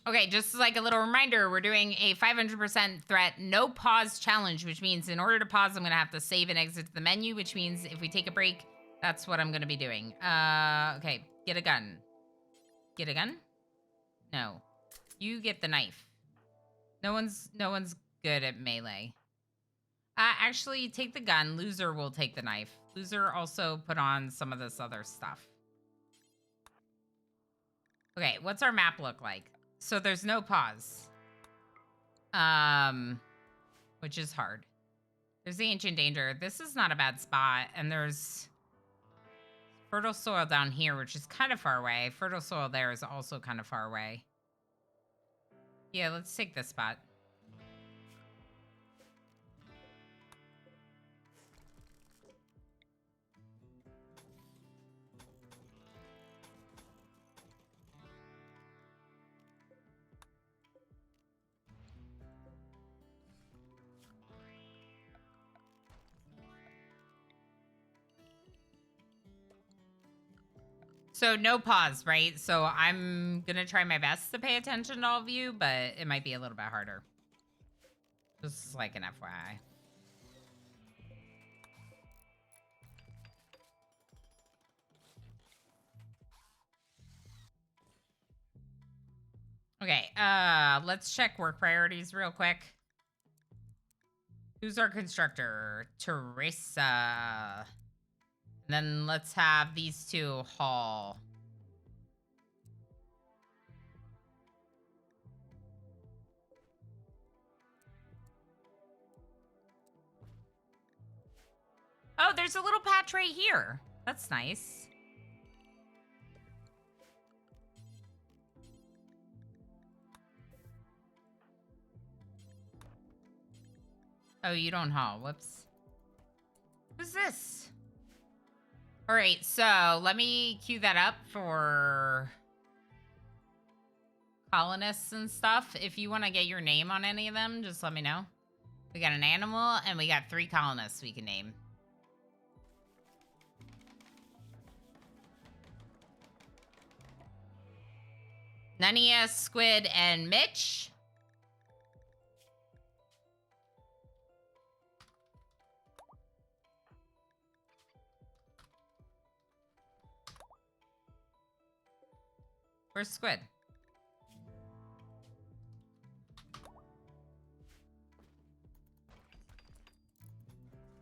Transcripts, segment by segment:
Okay, just like a little reminder, we're doing a 500% threat no pause challenge, which means in order to pause, I'm going to have to save and exit the menu, which means if we take a break, that's what I'm going to be doing. Okay, get a gun. Get a gun? No. You get the knife. No one's good at melee. Actually, take the gun. Loser will take the knife. Loser also put on some of this other stuff. Okay, what's our map look like? So there's no pause. Which is hard. There's the Ancient Danger. This is not a bad spot. And there's fertile soil down here, which is kind of far away. Fertile soil there is also kind of far away. Yeah, let's take this spot. So no pause, right? So I'm going to try my best to pay attention to all of you, but it might be a little bit harder. Just like an FYI. Okay, let's check work priorities real quick. Who's our constructor? Teresa. And then let's have these two haul. Oh, there's a little patch right here. That's nice. Oh, you don't haul. Whoops. Who's this? All right, so let me queue that up for colonists and stuff. If you want to get your name on any of them, just let me know. We got an animal, and we got 3 colonists we can name. Nania, Squid, and Mitch. Where's Squid?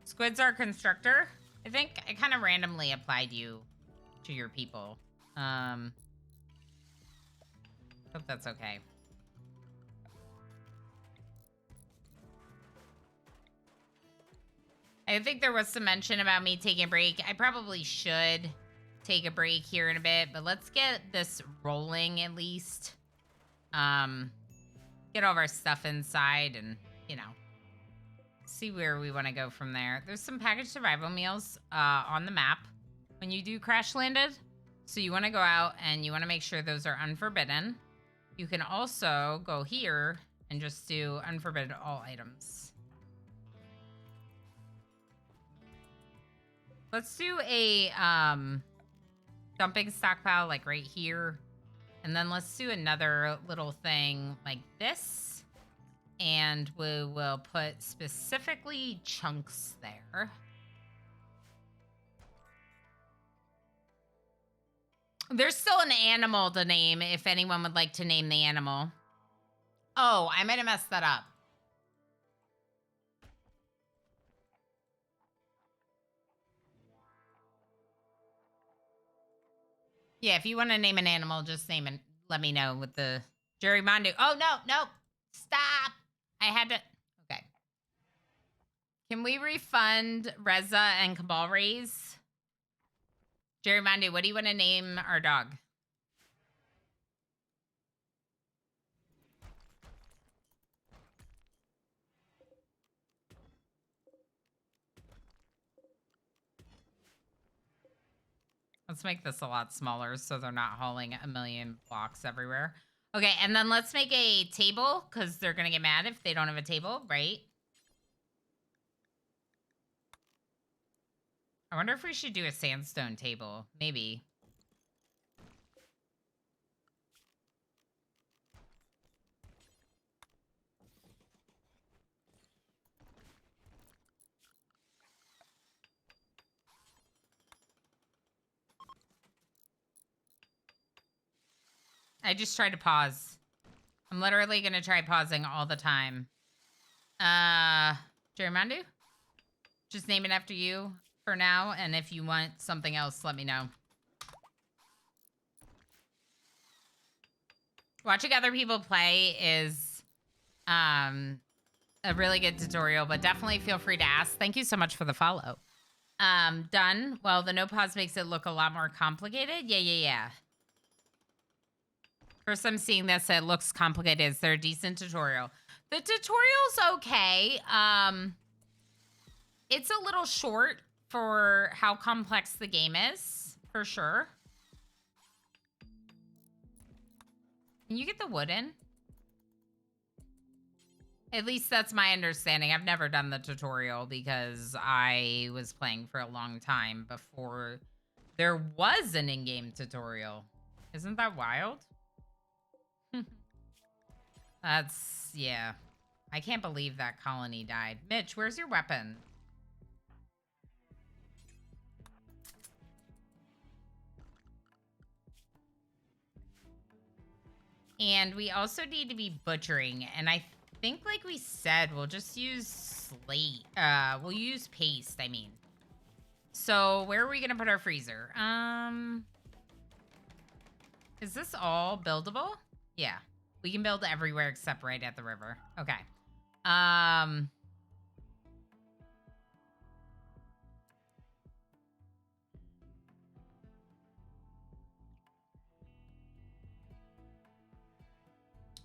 Squid's our constructor. I think I kind of randomly applied you to your people. Hope that's okay. I think there was some mention about me taking a break. I probably should take a break here in a bit, but let's get this rolling at least. Get all of our stuff inside and, you know, see where we want to go from there. There's some packaged survival meals on the map when you do crash landed. So you want to go out and you want to make sure those are unforbidden. You can also go here and just do unforbidden all items. Let's do a dumping stockpile like right here. And then let's do another little thing like this. And we will put specifically chunks there. There's still an animal to name if anyone would like to name the animal. Oh, I might have messed that up. Yeah, if you want to name an animal, just name it. Let me know with the Jerry Mondu. Oh, no. Stop. I had to. Okay. Can we refund Reza and Cabal Rays? Jerry Mondu, what do you want to name our dog? Let's make this a lot smaller so they're not hauling a million blocks everywhere. Okay, and then let's make a table because they're going to get mad if they don't have a table, right? I wonder if we should do a sandstone table. Maybe. I just tried to pause. I'm literally going to try pausing all the time. Jerrymandu? Just name it after you for now, and if you want something else, let me know. Watching other people play is a really good tutorial, but definitely feel free to ask. Thank you so much for the follow. Done. Well, the no pause makes it look a lot more complicated. Yeah. First I'm seeing this, it looks complicated. Is there a decent tutorial? The tutorial's okay. It's a little short for how complex the game is, for sure. Can you get the wood in? At least that's my understanding. I've never done the tutorial because I was playing for a long time before there was an in-game tutorial. Isn't that wild? That's, yeah. I can't believe that colony died. Mitch, where's your weapon? And we also need to be butchering. And I think, like we said, we'll just use slate. We'll use paste, I mean. So where are we going to put our freezer? Is this all buildable? Yeah. We can build everywhere except right at the river. Okay.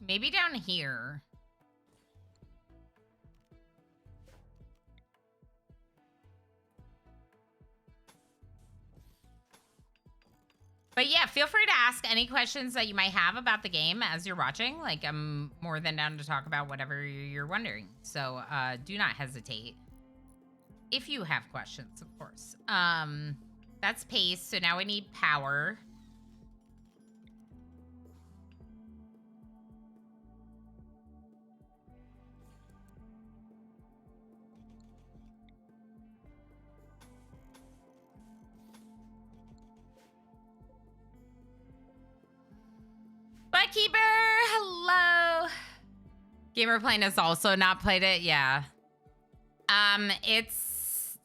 Maybe down here. But yeah, feel free to ask any questions that you might have about the game as you're watching. Like, I'm more than down to talk about whatever you're wondering. So do not hesitate. If you have questions, of course. That's paste. So now we need power. Buttkeeper, hello. Gamer Plane has also not played it. Yeah. It's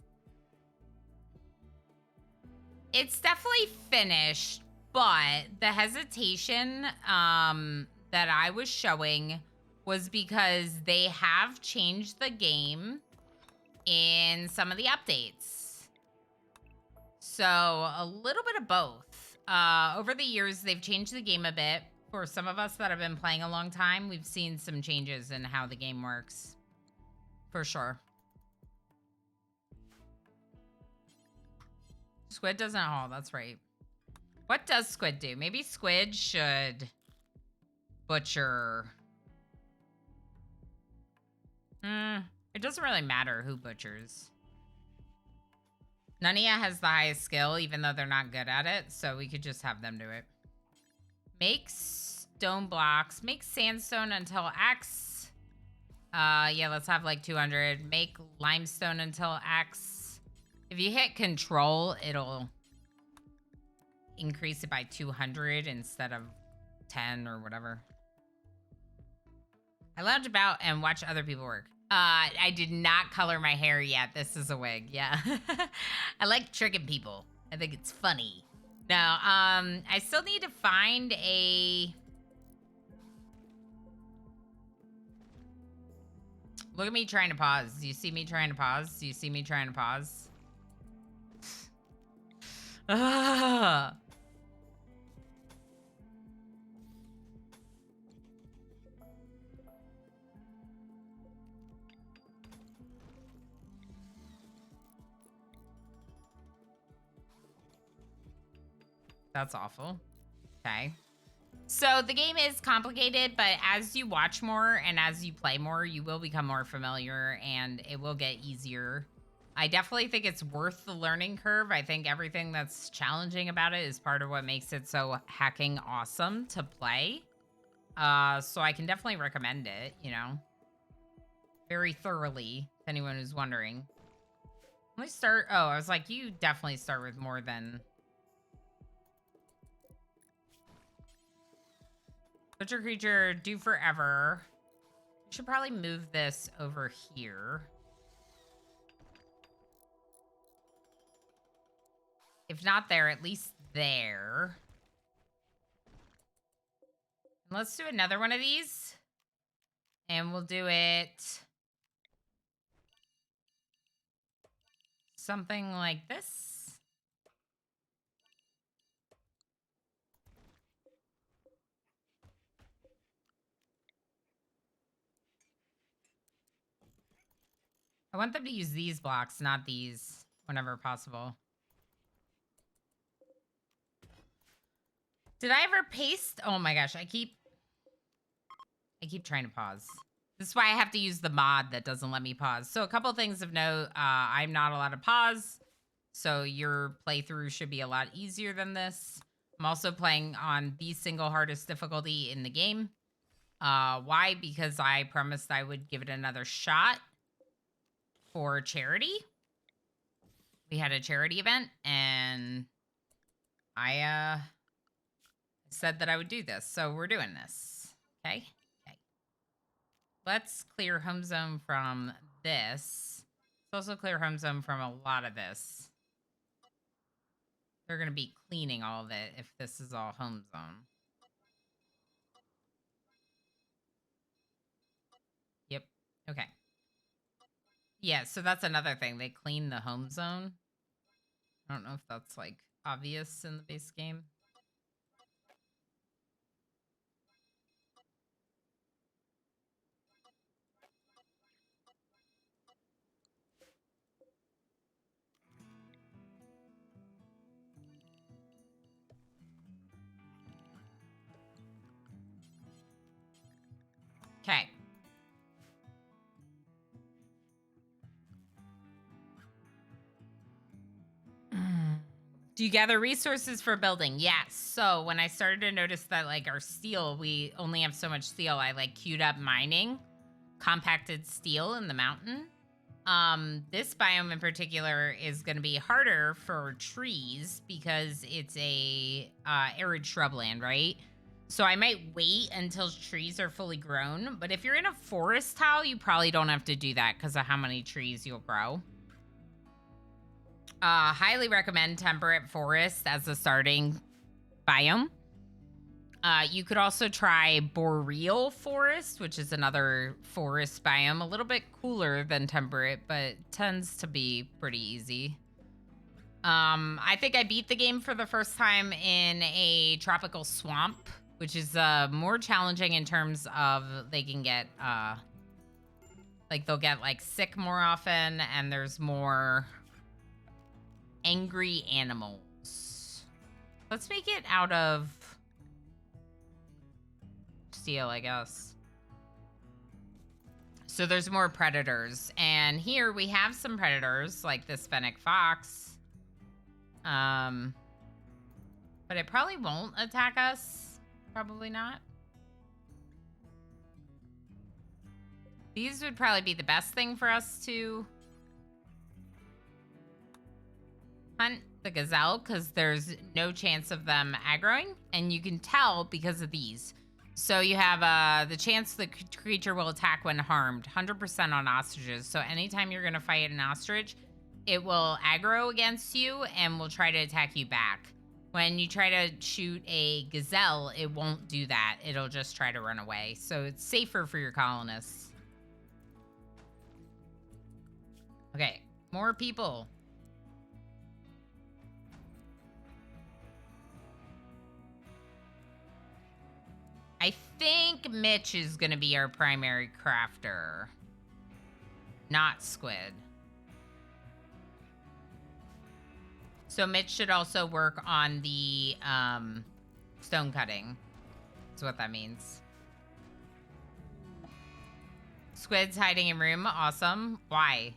definitely finished, but the hesitation that I was showing was because they have changed the game in some of the updates. So a little bit of both. Over the years, they've changed the game a bit. For some of us that have been playing a long time, we've seen some changes in how the game works. For sure. Squid doesn't haul, that's right. What does Squid do? Maybe Squid should butcher. It doesn't really matter who butchers. Nania has the highest skill, even though they're not good at it, so we could just have them do it. Make stone blocks. Make sandstone until X. Yeah, let's have like 200. Make limestone until X. If you hit control, it'll increase it by 200 instead of 10 or whatever. I lounge about and watch other people work. I did not color my hair yet. This is a wig, yeah. I like tricking people. I think it's funny. No, I still need to find a... Look at me trying to pause. Do you see me trying to pause? Do you see me trying to pause? Ah. That's awful. Okay. So the game is complicated, but as you watch more and as you play more, you will become more familiar and it will get easier. I definitely think it's worth the learning curve. I think everything that's challenging about it is part of what makes it so hacking awesome to play. So I can definitely recommend it, you know, very thoroughly, if anyone who's wondering. Let me start. Oh, I was like, you definitely start with more than... Butcher creature, do forever. We should probably move this over here. If not there, at least there. And let's do another one of these. And we'll do it something like this. I want them to use these blocks, not these, whenever possible. Did I ever paste? Oh my gosh, I keep trying to pause. This is why I have to use the mod that doesn't let me pause. So a couple things of note, I'm not allowed to pause. So your playthrough should be a lot easier than this. I'm also playing on the single hardest difficulty in the game. Why? Because I promised I would give it another shot for charity. We had a charity event and I said that I would do this. So we're doing this. Okay. Let's clear home zone from this. Let's also clear home zone from a lot of this. They're going to be cleaning all of it if this is all home zone. Yep. Okay. Yeah, so that's another thing. They clean the home zone. I don't know if that's, like, obvious in the base game. Okay. Do you gather resources for building? Yes. So when I started to notice that, like, our steel, we only have so much steel, I, like, queued up mining compacted steel in the mountain. This biome in particular is going to be harder for trees because it's a arid shrubland, right? So I might wait until trees are fully grown. But if you're in a forest tile, you probably don't have to do that because of how many trees you'll grow. Highly recommend temperate forest as a starting biome. You could also try boreal forest, which is another forest biome, a little bit cooler than temperate, but tends to be pretty easy. I think I beat the game for the first time in a tropical swamp, which is more challenging in terms of they can get, like, they'll get, like, sick more often, and there's more angry animals. Let's make it out of steel, I guess. So there's more predators. And here we have some predators, like this fennec fox. But it probably won't attack us. Probably not. These would probably be the best thing for us to hunt the gazelle, because there's no chance of them aggroing. And you can tell because of these. So you have the chance the creature will attack when harmed, 100% on ostriches. So anytime you're going to fight an ostrich, it will aggro against you and will try to attack you back. When you try to shoot a gazelle, it won't do that. It'll just try to run away. So it's safer for your colonists. Okay, more people. I think Mitch is going to be our primary crafter, not Squid. So Mitch should also work on the stone cutting. That's what that means. Squid's hiding in room. Awesome. Why?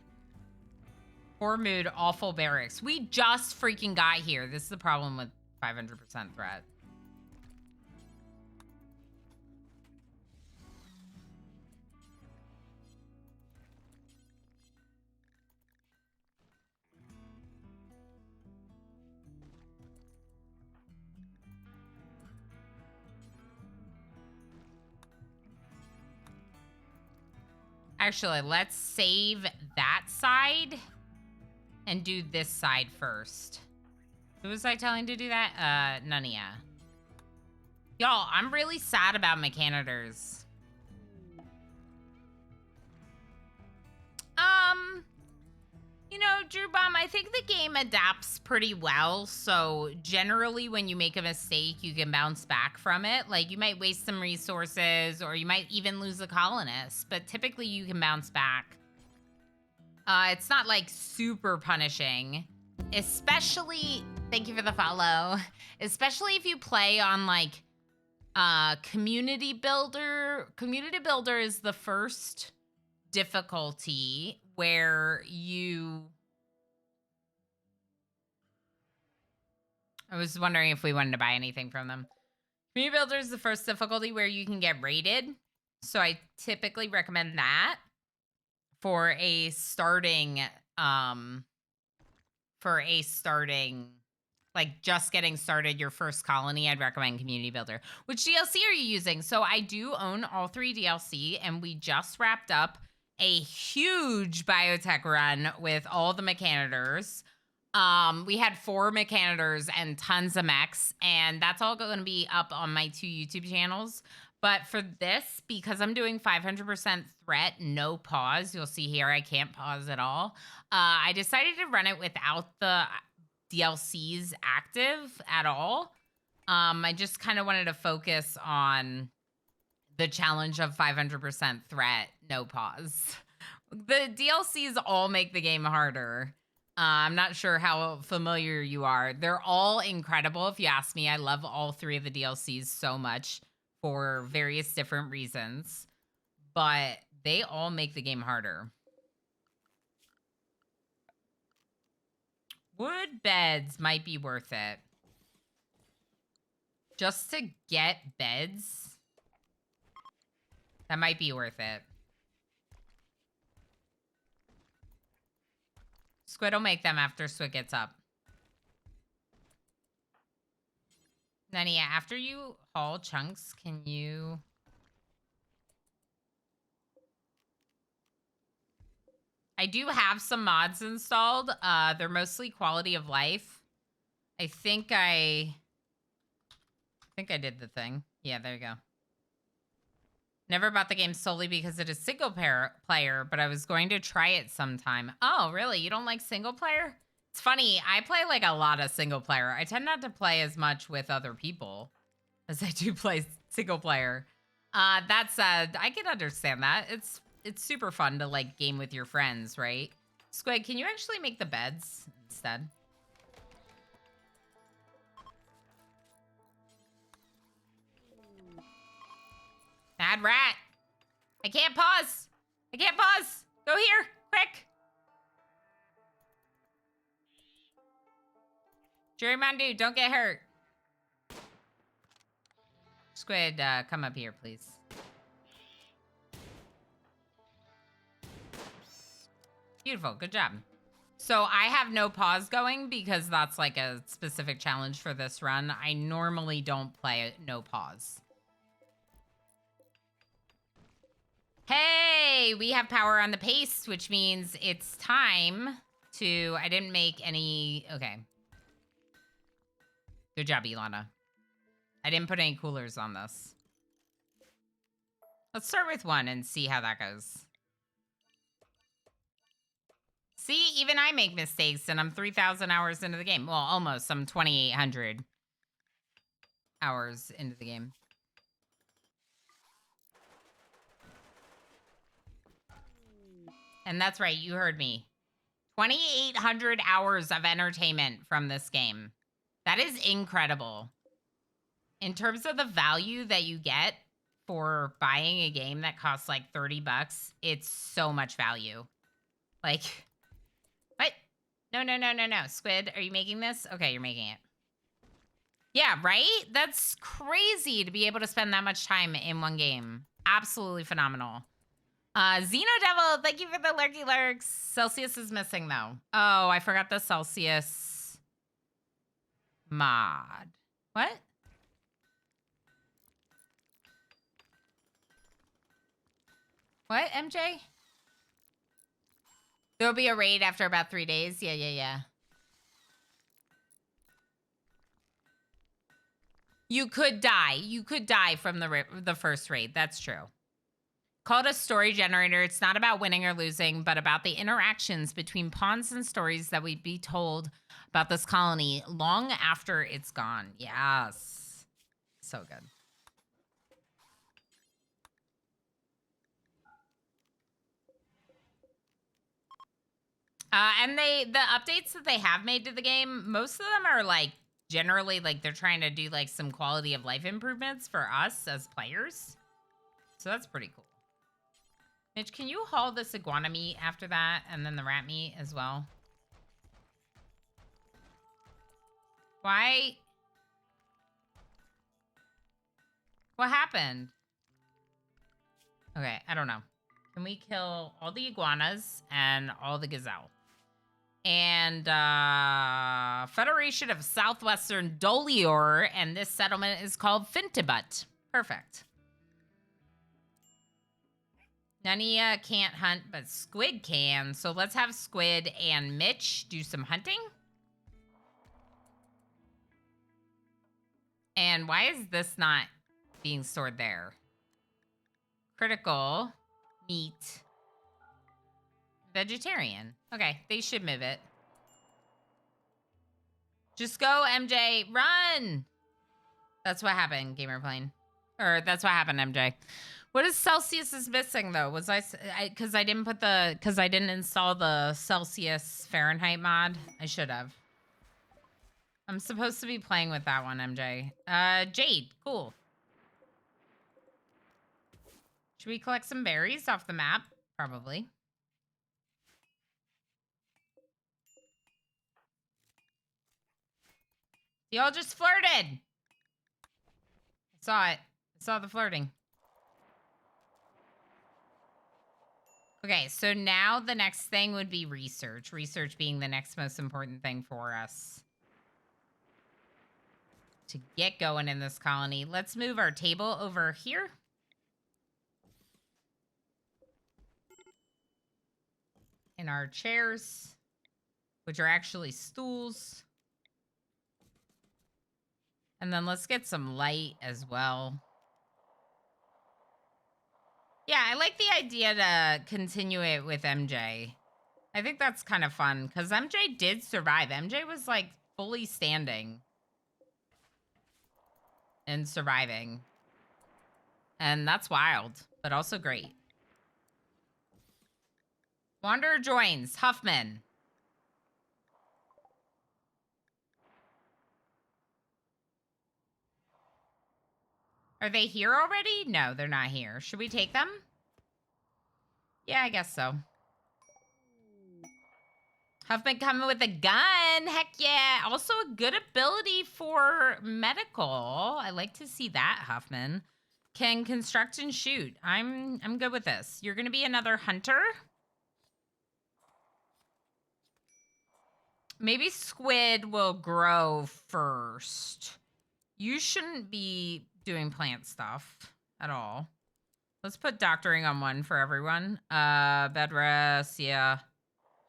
Poor mood, awful barracks. We just freaking got here. This is the problem with 500% threat. Actually, let's save that side and do this side first. Who was I telling to do that? Nunia. Y'all, I'm really sad about Mechanitors. You know, Drew Bomb, I think the game adapts pretty well. So generally when you make a mistake, you can bounce back from it. Like you might waste some resources or you might even lose a colonist, but typically you can bounce back. It's not like super punishing, especially, thank you for the follow, especially if you play on like Community Builder. Community Builder is the first difficulty where I was wondering if we wanted to buy anything from them. Community Builder is the first difficulty where you can get rated. So I typically recommend that for a starting, like just getting started, your first colony, I'd recommend Community Builder. Which DLC are you using? So I do own all 3 DLC, and we just wrapped up a huge biotech run with all the Mechanitors. We had 4 Mechanitors and tons of mechs, and that's all going to be up on my 2 YouTube channels. But for this, because I'm doing 500% threat, no pause, you'll see here I can't pause at all. I decided to run it without the DLCs active at all. I just kind of wanted to focus on the challenge of 500% threat, no pause. The DLCs all make the game harder. I'm not sure how familiar you are. They're all incredible. If you ask me, I love all 3 of the DLCs so much for various different reasons, but they all make the game harder. Wood beds might be worth it. Just to get beds, that might be worth it. Squid will make them after Squid gets up. Nania, after you haul chunks, can you... I do have some mods installed. They're mostly quality of life. I think I did the thing. Yeah, there you go. Never bought the game solely because it is single player, but I was going to try it sometime. Oh, really? You don't like single player? It's funny. I play like a lot of single player. I tend not to play as much with other people as I do play single player. That said, I can understand that. It's super fun to like game with your friends, right? Squid, can you actually make the beds instead? Mad rat. I can't pause. I can't pause. Go here, quick. Jerry Mandu, don't get hurt. Squid, come up here, please. Beautiful, good job. So I have no pause going because that's like a specific challenge for this run. I normally don't play no pause. Hey, we have power on the paste, which means it's time to... I didn't make any... Okay. Good job, Ilana. I didn't put any coolers on this. Let's start with 1 and see how that goes. See, even I make mistakes, and I'm 3,000 hours into the game. Well, almost. I'm 2,800 hours into the game. And that's right, you heard me. 2,800 hours of entertainment from this game. That is incredible. In terms of the value that you get for buying a game that costs like 30 bucks, it's so much value. Like, what? No. Squid, are you making this? Okay, you're making it. Yeah, right? That's crazy to be able to spend that much time in one game. Absolutely phenomenal. Xeno Devil, thank you for the lurky lurks. Celsius is missing though. Oh, I forgot the Celsius mod. What? What, MJ? There'll be a raid after about 3 days. Yeah, yeah, yeah. You could die. You could die from the first raid. That's true. Called a story generator. It's not about winning or losing, but about the interactions between pawns and stories that we'd be told about this colony long after it's gone. Yes. So good. And the updates that they have made to the game, most of them are like generally like they're trying to do like some quality of life improvements for us as players. So that's pretty cool. Mitch, can you haul this iguana meat after that and then the rat meat as well? Why? What happened? Okay, I don't know. Can we kill all the iguanas and all the gazelle? And Federation of Southwestern Dolior, and this settlement is called Fintibut. Perfect. Nania can't hunt, but Squid can. So let's have Squid and Mitch do some hunting. And why is this not being stored there? Critical meat. Vegetarian. Okay, they should move it. Just go, MJ. Run! That's what happened, Gamer Plane. Or that's what happened, MJ. What is Celsius is missing, though? Was because I didn't put the... Because I didn't install the Celsius Fahrenheit mod. I should have. I'm supposed to be playing with that one, MJ. Jade. Cool. Should we collect some berries off the map? Probably. Y'all just flirted. I saw it. I saw the flirting. Okay, so now the next thing would be research. Research being the next most important thing for us to get going in this colony. Let's move our table over here. And our chairs, which are actually stools. And then let's get some light as well. Yeah, I like the idea to continue it with MJ. I think that's kind of fun because MJ did survive. MJ was like fully standing and surviving. And that's wild, but also great. Wanderer joins. Huffman. Are they here already? No, they're not here. Should we take them? Yeah, I guess so. Huffman coming with a gun. Heck yeah. Also a good ability for medical. I like to see that, Huffman. Can construct and shoot. I'm good with this. You're going to be another hunter. Maybe Squid will grow first. You shouldn't be doing plant stuff at all. Let's put doctoring on one for everyone. Bed rest, yeah.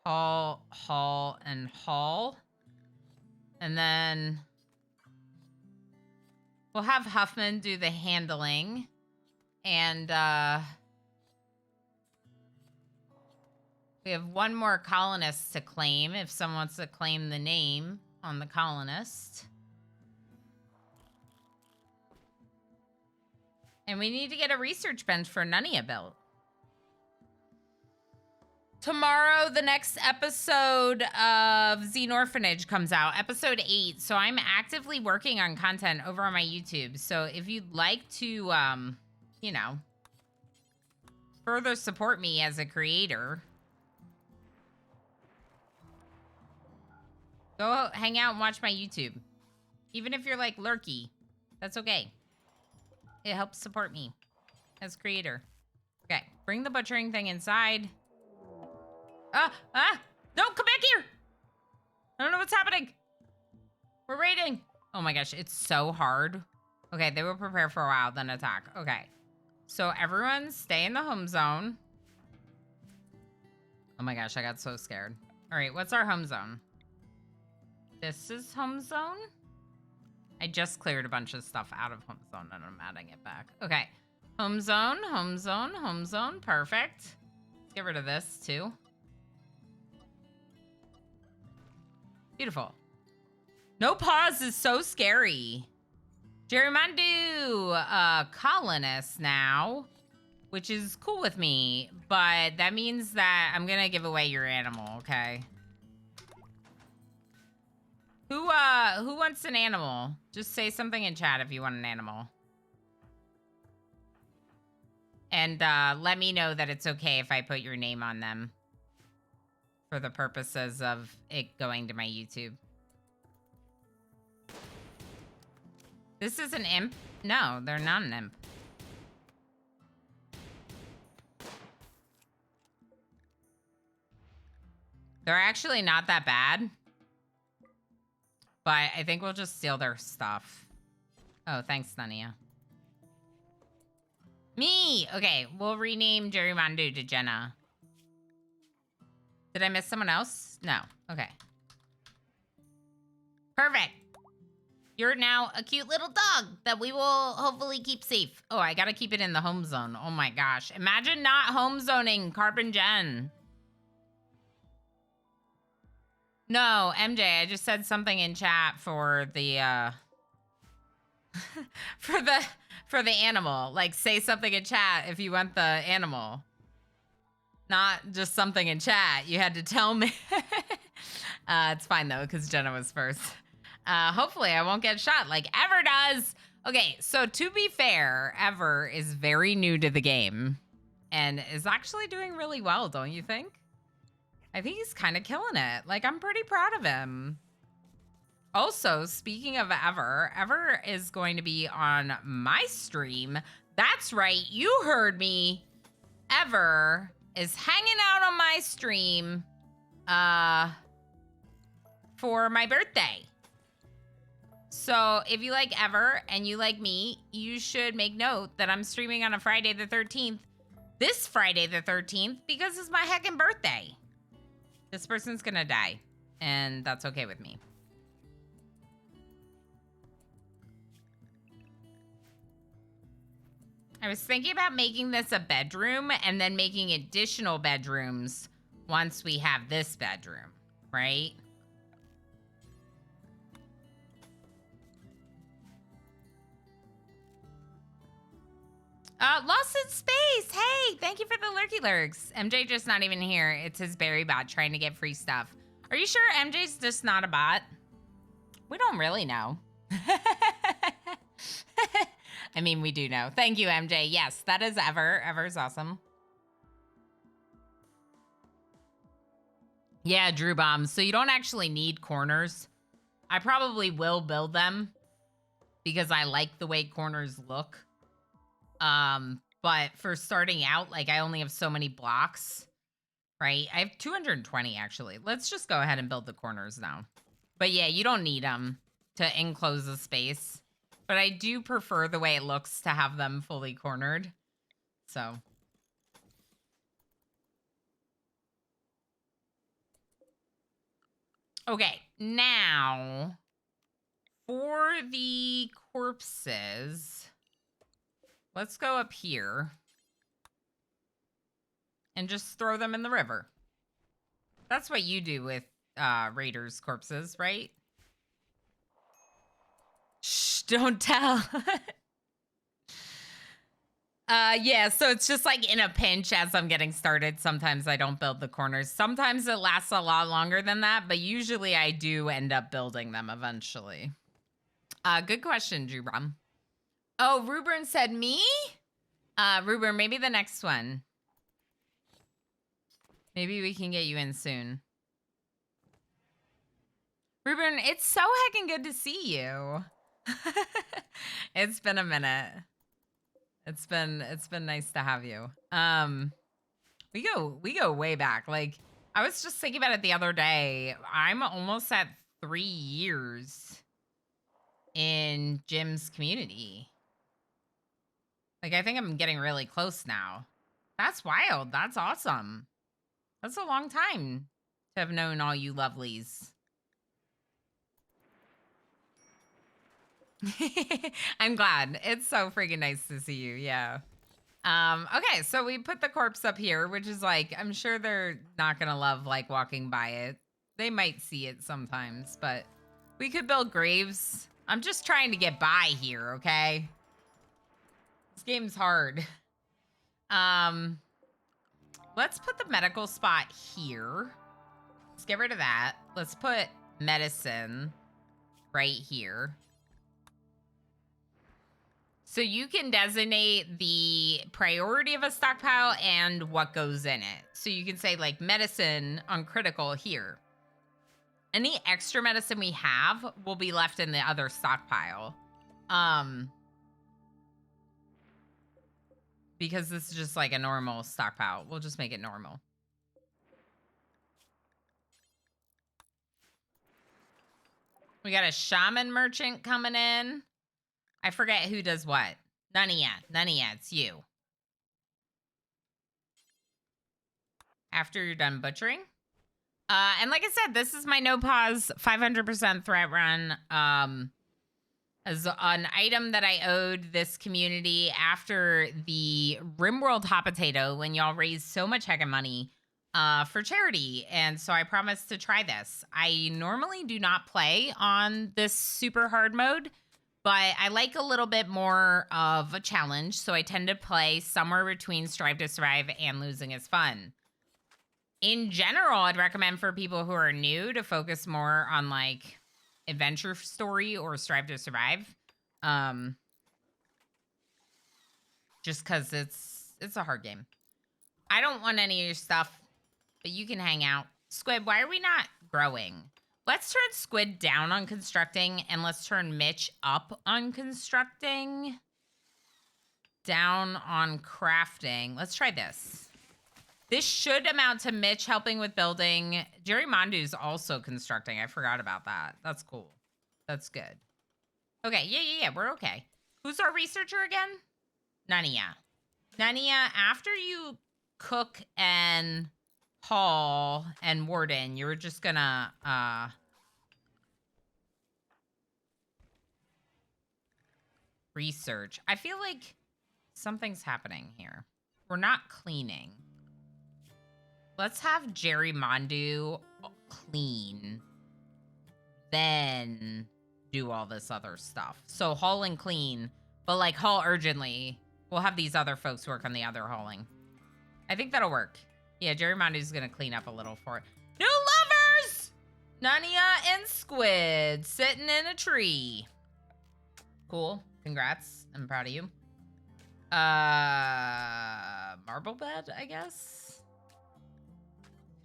Haul, and haul. And then we'll have Huffman do the handling. And we have one more colonist to claim if someone wants to claim the name on the colonist. And we need to get a research bench for Nunia built. Tomorrow, the next episode of Xene Orphanage comes out, episode 8. So I'm actively working on content over on my YouTube. So if you'd like to, you know, further support me as a creator, go hang out and watch my YouTube. Even if you're like lurky, that's okay. It helps support me as creator. Okay, bring the butchering thing inside. No, come back here. I don't know what's happening. We're raiding. Oh my gosh, it's so hard. Okay, they will prepare for a while, then attack. Okay, so everyone stay in the home zone. Oh my gosh, I got so scared. All right, what's our home zone? This is home zone? I just cleared a bunch of stuff out of home zone and I'm adding it back. Okay, home zone, home zone, home zone, perfect. Let's get rid of this too. Beautiful. No pause is so scary. Jerry Mandu, colonist now, which is cool with me, but that means that I'm gonna give away your animal, okay? Who wants an animal? Just say something in chat if you want an animal. And let me know that it's okay if I put your name on them for the purposes of it going to my YouTube. This is an imp? No, they're not an imp. They're actually not that bad. But I think we'll just steal their stuff. Oh, thanks, Nania. Me! Okay, we'll rename Jerry Mandu to Jenna. Did I miss someone else? No. Okay. Perfect. You're now a cute little dog that we will hopefully keep safe. Oh, I gotta keep it in the home zone. Oh my gosh. Imagine not home zoning Carpin Jen. No, MJ, I just said something in chat for the for the animal. Like, say something in chat if you want the animal. Not just something in chat. You had to tell me. It's fine though, because Jenna was first. Hopefully I won't get shot like Ever does. Okay, so to be fair, Ever is very new to the game and is actually doing really well, don't you think? I think he's kind of killing it. Like, I'm pretty proud of him. Also, speaking of Ever, Ever is going to be on my stream. That's right, you heard me. Ever is hanging out on my stream for my birthday. So if you like Ever and you like me, you should make note that I'm streaming on a Friday the 13th, this Friday the 13th, because it's my heckin' birthday. This person's gonna die, and that's okay with me. I was thinking about making this a bedroom and then making additional bedrooms once we have this bedroom, right? Lost in Space. Hey, thank you for the lurky lurks. MJ just not even here. It's his berry bot trying to get free stuff. Are you sure MJ's just not a bot? We don't really know. I mean, we do know. Thank you, MJ. Yes, that is Ever. Ever's awesome. Yeah, Drew Bombs. So you don't actually need corners. I probably will build them because I like the way corners look. But for starting out, like, I only have so many blocks, right? I have 220 actually. Let's just go ahead and build the corners now. But yeah, you don't need them to enclose the space. But I do prefer the way it looks to have them fully cornered. So. Okay, now for the corpses, let's go up here and just throw them in the river. That's what you do with raiders' corpses, right? Shh, don't tell. Yeah, so it's just like in a pinch as I'm getting started. Sometimes I don't build the corners. Sometimes it lasts a lot longer than that, but usually I do end up building them eventually. Good question, Jubram. Oh, Ruben said me? Ruben, maybe the next one. Maybe we can get you in soon. Ruben, it's so heckin' good to see you. It's been a minute. It's been nice to have you. We go way back. Like, I was just thinking about it the other day. I'm almost at 3 years in Jim's community. Like, I think I'm getting really close now. That's wild. That's awesome. That's a long time to have known all you lovelies. I'm glad. It's so freaking nice to see you. Yeah. Okay, so we put the corpse up here, which is like, I'm sure they're not gonna love like walking by it. They might see it sometimes, but we could build graves. I'm just trying to get by here, okay? This game's hard. Let's put the medical spot here. Let's get rid of that. Let's put medicine right here. So you can designate the priority of a stockpile and what goes in it. So you can say like medicine on critical here. Any extra medicine we have will be left in the other stockpile. Because this is just like a normal stockpile. We'll just make it normal. We got a shaman merchant coming in. I forget who does what. None of ya. None of ya. It's you. After you're done butchering. And like I said, this is my no pause 500% threat run. As an item that I owed this community after the RimWorld hot potato when y'all raised so much heckin' money for charity. And so I promised to try this. I normally do not play on this super hard mode, but I like a little bit more of a challenge. So I tend to play somewhere between Strive to Survive and Losing is Fun. In general, I'd recommend for people who are new to focus more on like adventure story or Strive to Survive. Just because it's a hard game. I don't want any of your stuff, but you can hang out. Squid, why are we not growing? Let's turn Squid down on constructing, and let's turn Mitch up on constructing. Down on crafting. Let's try this. This should amount to Mitch helping with building. Jerry Mondu's also constructing. I forgot about that. That's cool. That's good. Okay, yeah. We're okay. Who's our researcher again? Nania. Nania, after you cook and haul and warden, you're just gonna research. I feel like something's happening here. We're not cleaning. Let's have Jerry Mondu clean, then do all this other stuff. So haul and clean, but like haul urgently. We'll have these other folks work on the other hauling. I think that'll work. Yeah, Jerry Mondu's gonna clean up a little for it. New lovers! Nania and Squid sitting in a tree. Cool. Congrats. I'm proud of you. Marble bed, I guess.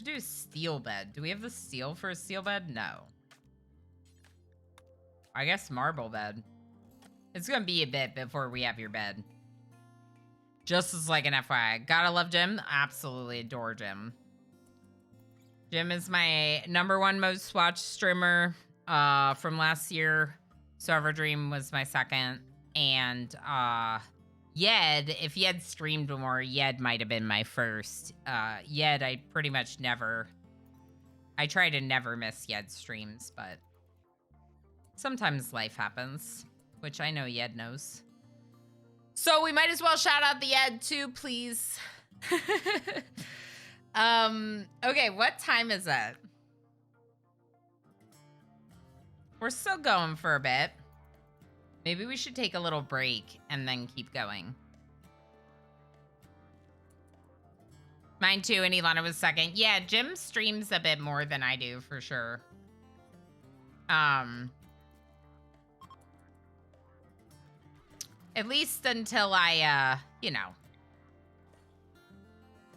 Do steel bed. Do we have the steel for a steel bed? No. I guess marble bed. It's gonna be a bit before we have your bed. Just as like an FYI. Gotta love Jim. Absolutely adore Jim. Jim is my #1 most watched streamer from last year. Server Dream was my second. And Yed, if Yed streamed more, Yed might have been my first. Yed, I pretty much never... I try to never miss Yed streams, but sometimes life happens, which I know Yed knows. So we might as well shout out the Yed too, please. Okay, what time is it? We're still going for a bit. Maybe we should take a little break and then keep going. Mine too, and Ilana was second. Yeah, Jim streams a bit more than I do, for sure. At least until I, you know,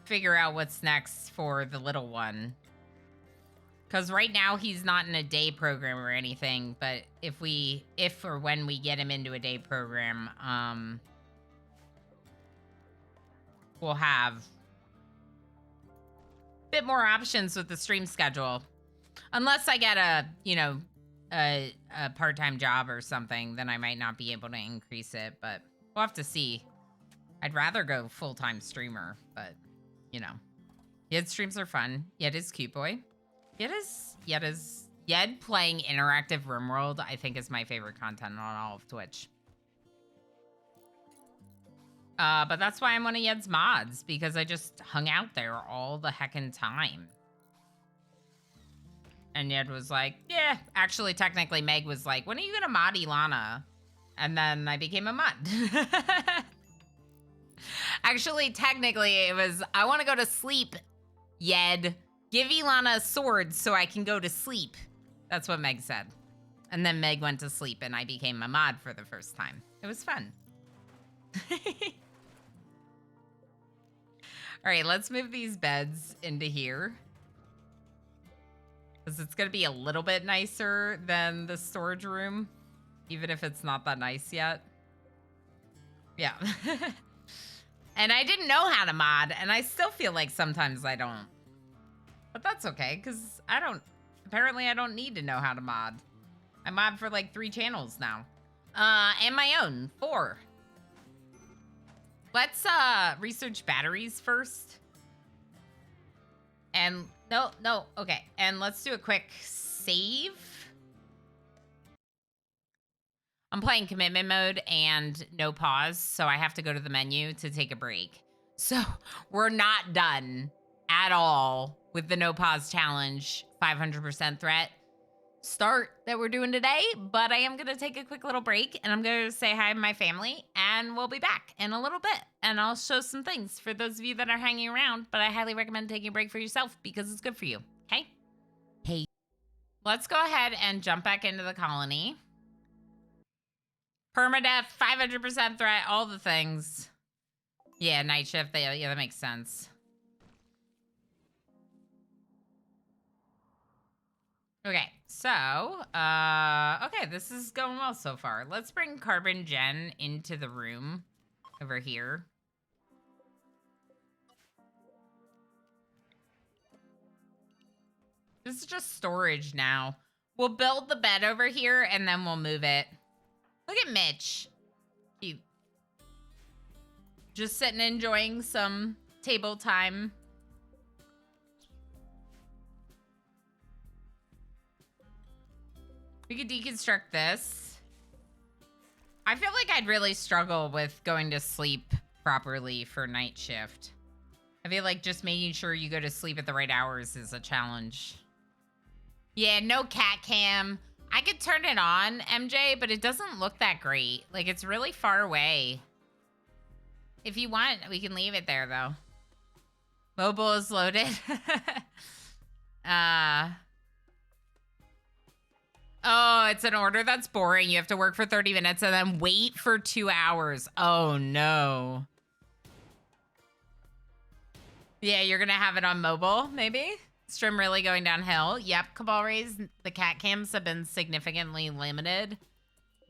figure out what's next for the little one. Because right now he's not in a day program or anything, but if or when we get him into a day program, we'll have a bit more options with the stream schedule. Unless I get a, you know, a part-time job or something, then I might not be able to increase it, but we'll have to see. I'd rather go full-time streamer, but, you know. Yed streams are fun. Yed is cute boy. Yed playing interactive RimWorld, I think, is my favorite content on all of Twitch. But that's why I'm one of Yed's mods, because I just hung out there all the heckin' time. And Yed was like, yeah. Actually, technically, Meg was like, when are you gonna mod Ilana? And then I became a mod. Actually, technically, it was, I want to go to sleep, Yed. Give Ilana a sword so I can go to sleep. That's what Meg said. And then Meg went to sleep and I became a mod for the first time. It was fun. All right, let's move these beds into here. Because it's going to be a little bit nicer than the storage room, even if it's not that nice yet. Yeah. And I didn't know how to mod, and I still feel like sometimes I don't. But that's okay, because apparently I don't need to know how to mod. I mod for like 3 channels now. And my own, 4. Let's research batteries first. And no, okay. And let's do a quick save. I'm playing commitment mode and no pause, so I have to go to the menu to take a break. So we're not done at all with the no pause challenge 500% threat start that we're doing today, but I am gonna take a quick little break and I'm gonna say hi to my family and we'll be back in a little bit and I'll show some things for those of you that are hanging around, but I highly recommend taking a break for yourself because it's good for you, okay? Hey. Let's go ahead and jump back into the colony. Permadeath, 500% threat, all the things. Yeah, night shift, yeah, that makes sense. Okay, so, okay, this is going well so far. Let's bring Carbon Jen into the room over here. This is just storage now. We'll build the bed over here and then we'll move it. Look at Mitch. Cute. Just sitting enjoying some table time. We could deconstruct this. I feel like I'd really struggle with going to sleep properly for night shift. I feel like just making sure you go to sleep at the right hours is a challenge. Yeah, no cat cam. I could turn it on, MJ, but it doesn't look that great. Like, it's really far away. If you want, we can leave it there, though. Mobile is loaded. Oh, it's an order that's boring. You have to work for 30 minutes and then wait for 2 hours. Oh, no. Yeah, you're going to have it on mobile, maybe? Stream really going downhill. Yep, Cabal Rays, the cat cams have been significantly limited.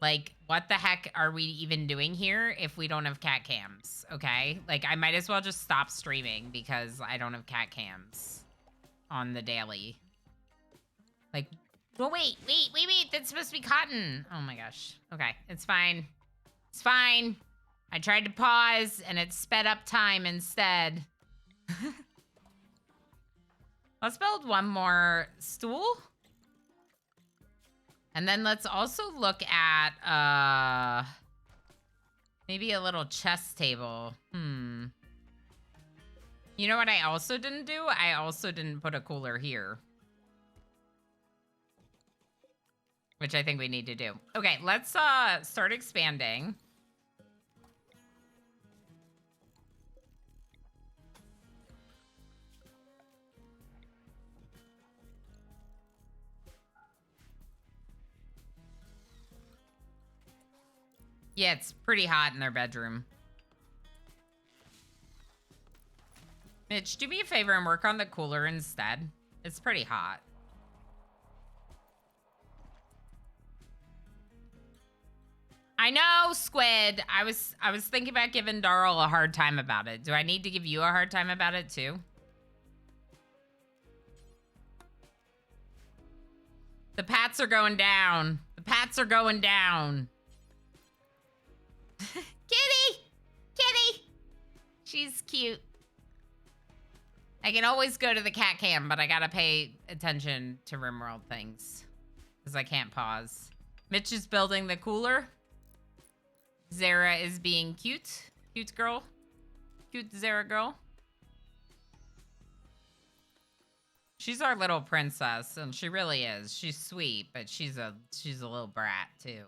Like, what the heck are we even doing here if we don't have cat cams, okay? Like, I might as well just stop streaming because I don't have cat cams on the daily. Like, well, wait, that's supposed to be cotton. Oh my gosh. Okay, it's fine. It's fine. I tried to pause and it sped up time instead. Let's build one more stool. And then let's also look at maybe a little chest table. You know what I also didn't do? I also didn't put a cooler here. Which I think we need to do. Okay, let's start expanding. Yeah, it's pretty hot in their bedroom. Mitch, do me a favor and work on the cooler instead. It's pretty hot. I know, Squid. I was thinking about giving Darl a hard time about it. Do I need to give you a hard time about it too? The pats are going down. The pats are going down. Kitty! Kitty! She's cute. I can always go to the cat cam, but I gotta pay attention to RimWorld things. Because I can't pause. Mitch is building the cooler. Zara is being cute. Cute girl. Cute Zara girl. She's our little princess, and she really is. She's sweet, but she's a little brat, too.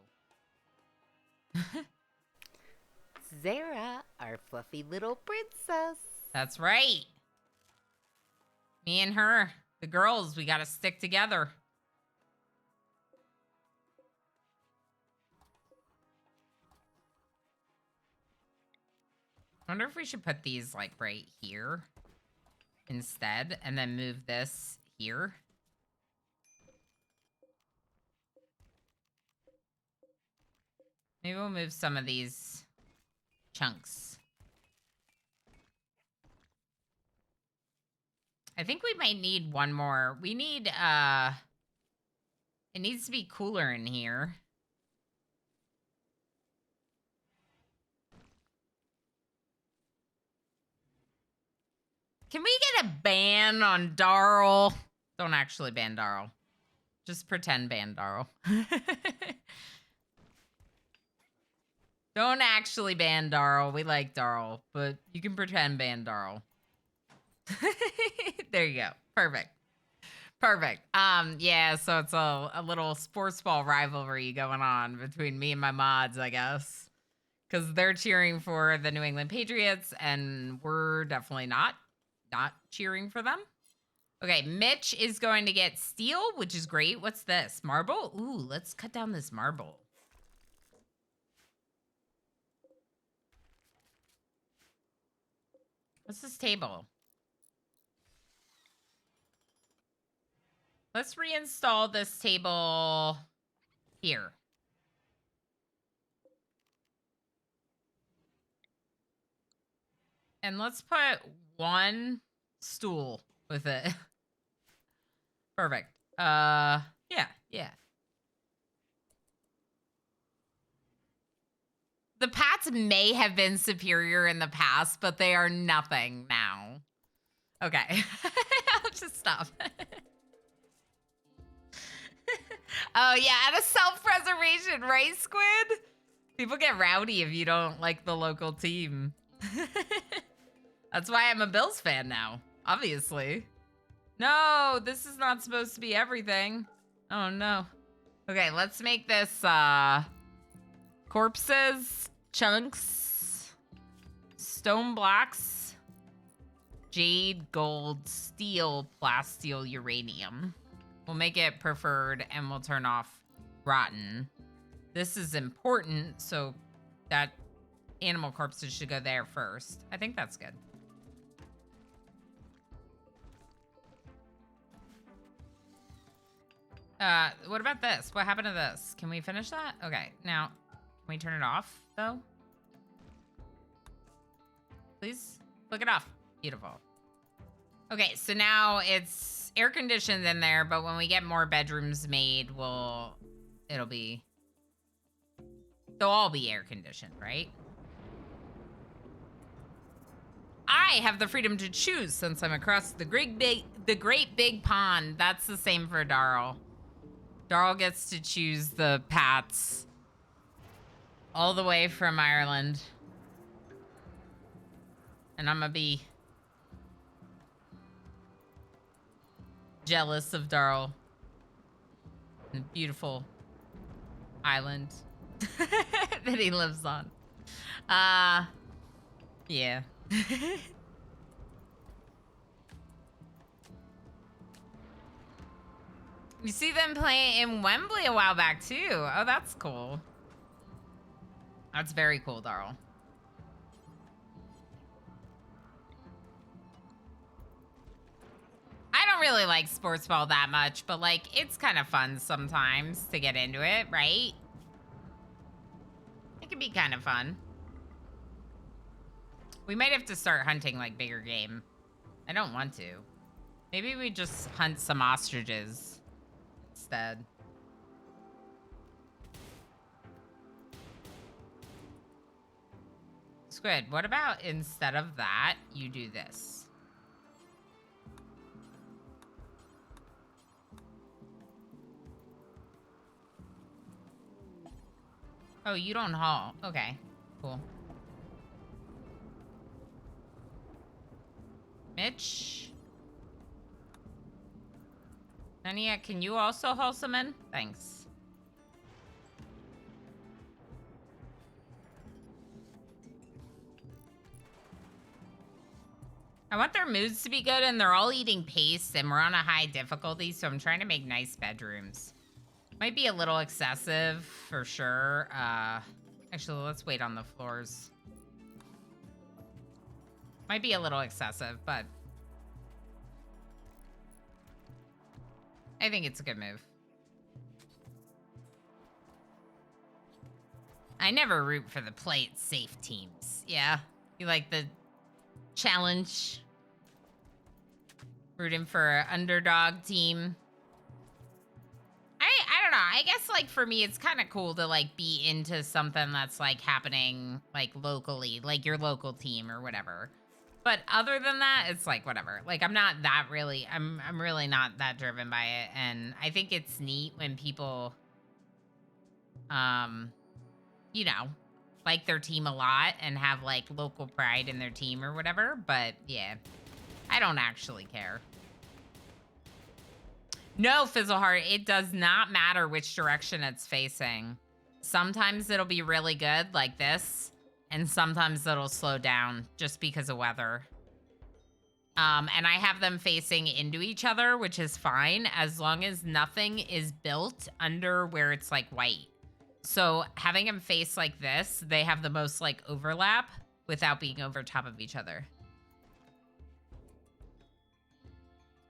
Zara, our fluffy little princess. That's right. Me and her, the girls, we gotta stick together. I wonder if we should put these, like, right here instead, and then move this here. Maybe we'll move some of these chunks. I think we might need one more. We need, it needs to be cooler in here. Can we get a ban on Darl? Don't actually ban Darl. Just pretend ban Darl. Don't actually ban Darl. We like Darl, but you can pretend ban Darl. There you go. Perfect. Perfect. Yeah, so it's a little sports ball rivalry going on between me and my mods, I guess. Because they're cheering for the New England Patriots, and we're definitely not cheering for them. Okay, Mitch is going to get steel, which is great. What's this? Marble? Ooh, let's cut down this marble. What's this table? Let's reinstall this table here. And let's put one stool with it. Perfect. Yeah. The Pats may have been superior in the past, but they are nothing now. Okay. I'll just stop. Oh, yeah, out of self-preservation, right, Squid? People get rowdy if you don't like the local team. That's why I'm a Bills fan now, obviously. No, this is not supposed to be everything. Oh, no. Okay, let's make this, corpses, chunks, stone blocks, jade, gold, steel, plasteel, uranium. We'll make it preferred, and we'll turn off rotten. This is important, so that animal corpses should go there first. I think that's good. What about this? What happened to this? Can we finish that? Okay, now, can we turn it off, though? Please? Look it off. Beautiful. Okay, so now it's air conditioned in there, but when we get more bedrooms made, they'll all be air conditioned, right? I have the freedom to choose since I'm across the great big pond. That's the same for Darl. Darl gets to choose the Pats all the way from Ireland. And I'm gonna be jealous of Darl. The beautiful island that he lives on. Yeah. You see them play in Wembley a while back, too. Oh, that's cool. That's very cool, Darl. I don't really like sports ball that much, but, like, it's kind of fun sometimes to get into it, right? It can be kind of fun. We might have to start hunting, like, bigger game. I don't want to. Maybe we just hunt some ostriches instead. Squid, what about instead of that, you do this? Oh, you don't haul. Okay, cool. Mitch? Nania, can you also haul some in? Thanks. I want their moods to be good, and they're all eating paste, and we're on a high difficulty, so I'm trying to make nice bedrooms. Might be a little excessive, for sure. Actually, let's wait on the floors. Might be a little excessive, but I think it's a good move. I never root for the play it safe teams. Yeah, you like the challenge, rooting for an underdog team. I don't know. I guess like for me, it's kind of cool to like be into something that's like happening like locally, like your local team or whatever. But other than that, it's like whatever. Like I'm not that really. I'm really not that driven by it, and I think it's neat when people, you know, like their team a lot and have like local pride in their team or whatever. But yeah, I don't actually care. No, Fizzleheart, it does not matter which direction it's facing. Sometimes it'll be really good like this, and sometimes it'll slow down just because of weather. And I have them facing into each other, which is fine as long as nothing is built under where it's like white. So having them face like this, they have the most like overlap without being over top of each other.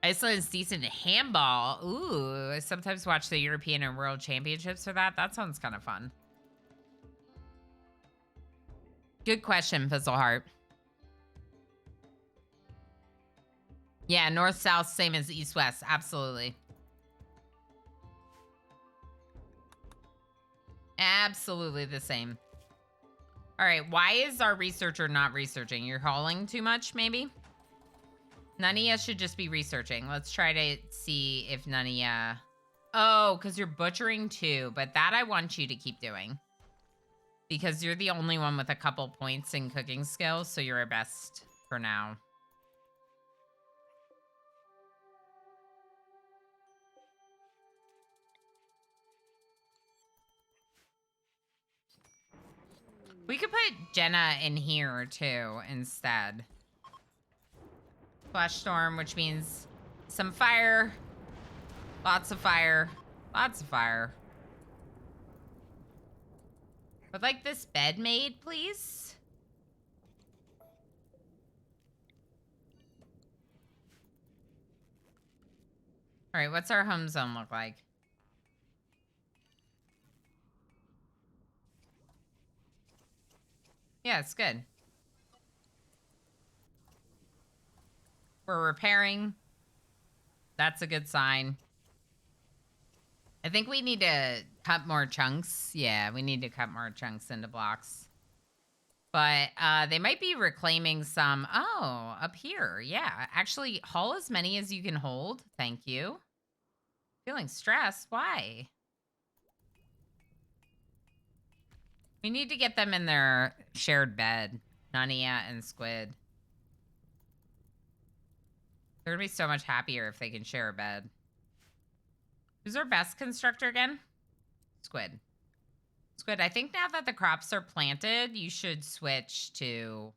Iceland's decent at handball. Ooh, I sometimes watch the European and World Championships for that. That sounds kind of fun. Good question, Fizzleheart. Yeah, north-south, same as east-west. Absolutely. Absolutely the same. All right, why is our researcher not researching? You're hauling too much, maybe? Nania should just be researching. Let's try to see if Nania... Oh, because you're butchering too, but that I want you to keep doing. Because you're the only one with a couple points in cooking skills, so you're our best for now. We could put Jenna in here too instead. Flash storm, which means some fire, lots of fire, lots of fire. Would like this bed made, please? All right, what's our home zone look like? Yeah, it's good. We're repairing. That's a good sign. I think we need to cut more chunks. Yeah, we need to cut more chunks into blocks. But they might be reclaiming some. Oh, up here. Yeah, actually, haul as many as you can hold. Thank you. Feeling stressed? Why? We need to get them in their shared bed. Nania and Squid. They're gonna be so much happier if they can share a bed. Who's our best constructor again? Squid. Squid, I think now that the crops are planted, you should switch to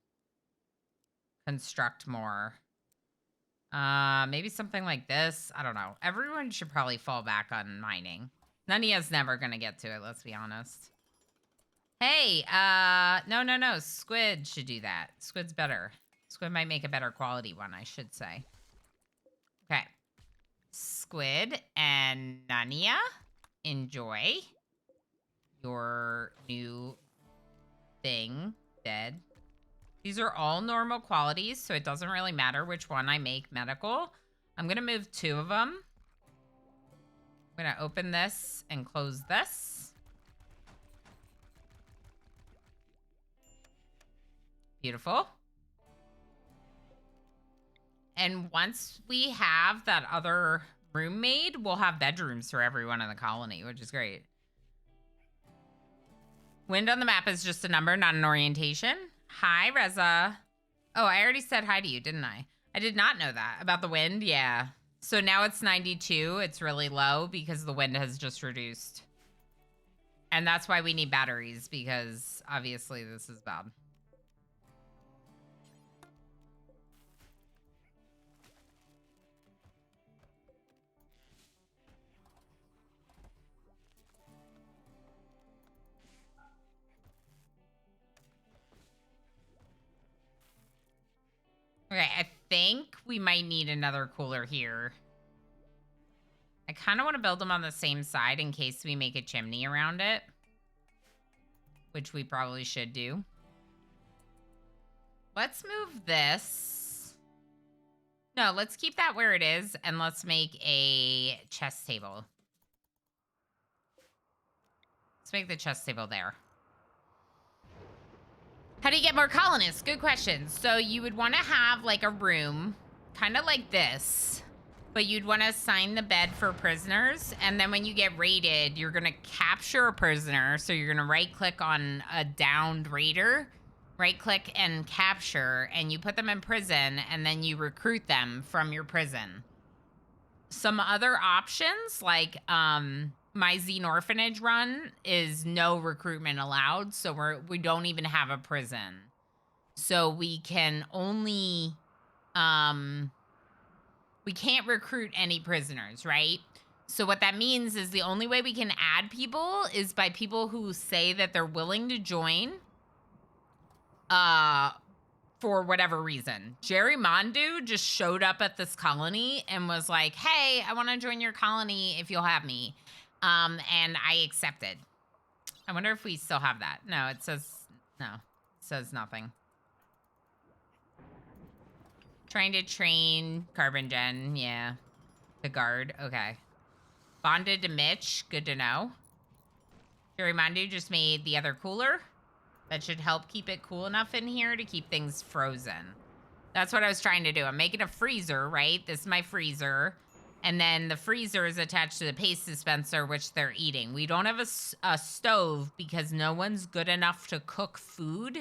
construct more. Maybe something like this. I don't know. Everyone should probably fall back on mining. Nania's never gonna get to it, let's be honest. Hey, no. Squid should do that. Squid's better. Squid might make a better quality one, I should say. Okay. Squid and Nania, enjoy your new thing, dead. These are all normal qualities, so it doesn't really matter which one I make medical. I'm gonna move 2 of them. I'm gonna open this and close this. Beautiful. And once we have that other room made, we'll have bedrooms for everyone in the colony, which is great. Wind on the map is just a number, not an orientation. Hi, Reza. Oh, I already said hi to you, didn't I? I did not know that. About the wind, yeah. So now it's 92. It's really low because the wind has just reduced. And that's why we need batteries, because obviously this is bad. Okay, I think we might need another cooler here. I kind of want to build them on the same side in case we make a chimney around it, which we probably should do. Let's move this. No, let's keep that where it is, and let's make a chess table. Let's make the chess table there. How do you get more colonists? Good question. So you would want to have like a room, kind of like this, but you'd want to assign the bed for prisoners. And then when you get raided, you're going to capture a prisoner. So you're going to right click on a downed raider, right click and capture, and you put them in prison, and then you recruit them from your prison. Some other options like, my Zine Orphanage run is no recruitment allowed, so we don't even have a prison. So we can only, we can't recruit any prisoners, right? So what that means is the only way we can add people is by people who say that they're willing to join, for whatever reason. Jerry Mondu just showed up at this colony and was like, hey, I want to join your colony if you'll have me. And I accepted. I wonder if we still have that. No, it says, no, it says nothing. Trying to train Carbon Gen, yeah. The guard, okay. Bonded to Mitch, good to know. Jerry Mondu just made the other cooler. That should help keep it cool enough in here to keep things frozen. That's what I was trying to do. I'm making a freezer, right? This is my freezer. And then the freezer is attached to the paste dispenser, which they're eating. We don't have a stove because no one's good enough to cook food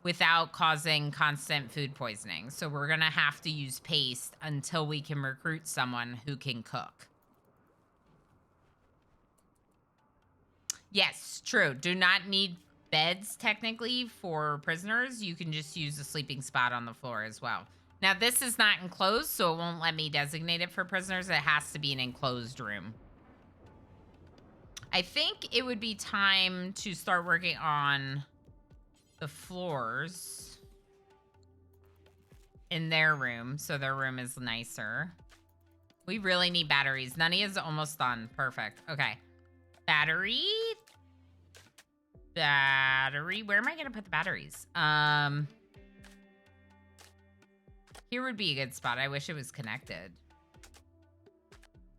without causing constant food poisoning. So we're going to have to use paste until we can recruit someone who can cook. Yes, true. Do not need beds, technically, for prisoners. You can just use a sleeping spot on the floor as well. Now, this is not enclosed, so it won't let me designate it for prisoners. It has to be an enclosed room. I think it would be time to start working on the floors in their room, so their room is nicer. We really need batteries. Nani is almost done. Perfect. Okay. Battery. Battery. Where am I going to put the batteries? Here would be a good spot. I wish it was connected.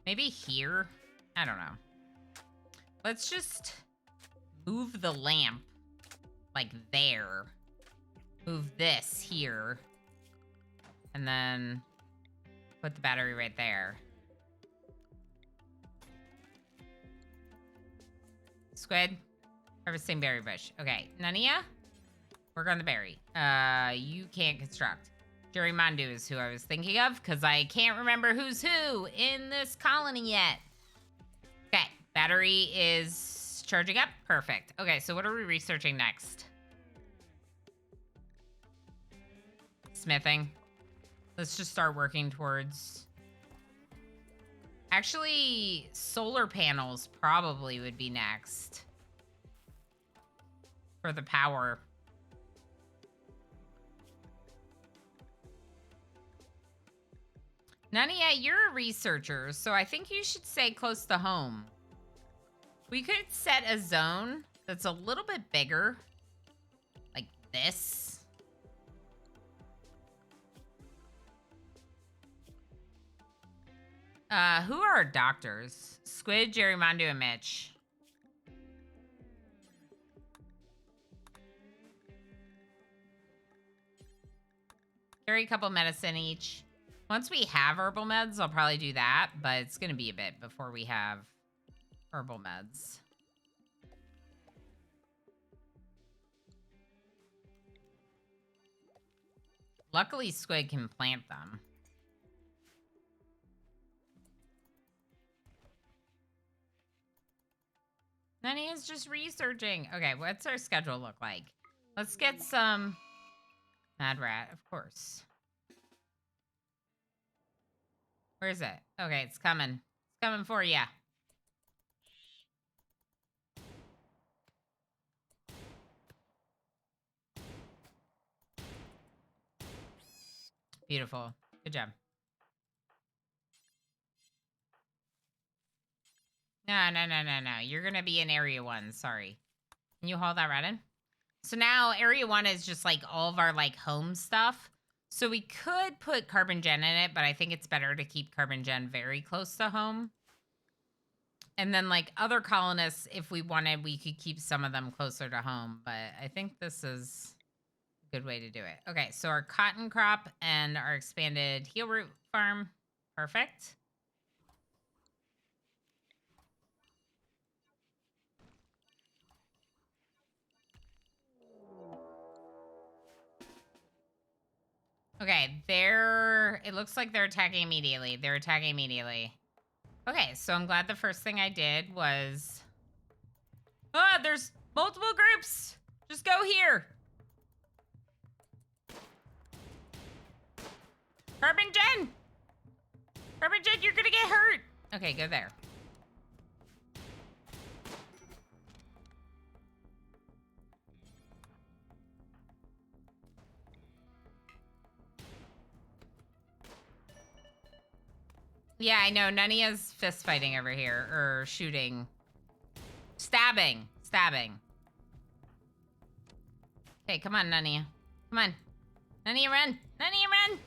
Maybe here? I don't know. Let's just move the lamp like there. Move this here. And then put the battery right there. Squid. Harvesting berry bush. Okay, Nania? Work on the berry. You can't construct. Jerry Mondu is who I was thinking of, because I can't remember who's who in this colony yet. Okay, battery is charging up. Perfect. Okay, so what are we researching next? Smithing. Let's just start working towards... Actually, solar panels probably would be next. For the power. Nania, you're a researcher, so I think you should stay close to home. We could set a zone that's a little bit bigger. Like this. Who are our doctors? Squid, Jerry Mondu, and Mitch. Carry a couple medicine each. Once we have herbal meds, I'll probably do that, but it's going to be a bit before we have herbal meds. Luckily, Squid can plant them. Nani is just researching. Okay, what's our schedule look like? Let's get some Mad Rat, of course. Where is it? Okay, it's coming. It's coming for ya. Beautiful. Good job. No. You're going to be in Area 1. Sorry. Can you haul that rat in? So now Area 1 is just like all of our like home stuff. So we could put Carbon Gen in it, but I think it's better to keep Carbon Gen very close to home. And then like other colonists, if we wanted, we could keep some of them closer to home. But I think this is a good way to do it. Okay, so our cotton crop and our expanded heel root farm. Perfect. Okay, it looks like they're attacking immediately. They're attacking immediately. Okay, so I'm glad the first thing I did was... Ah, there's multiple groups! Just go here! Carbon Gen! Carbon Gen, you're gonna get hurt! Okay, go there. Yeah, I know. Nania's fist fighting over here. Or shooting. Stabbing. Okay, come on, Nania. Come on. Nania, run. Nania, run.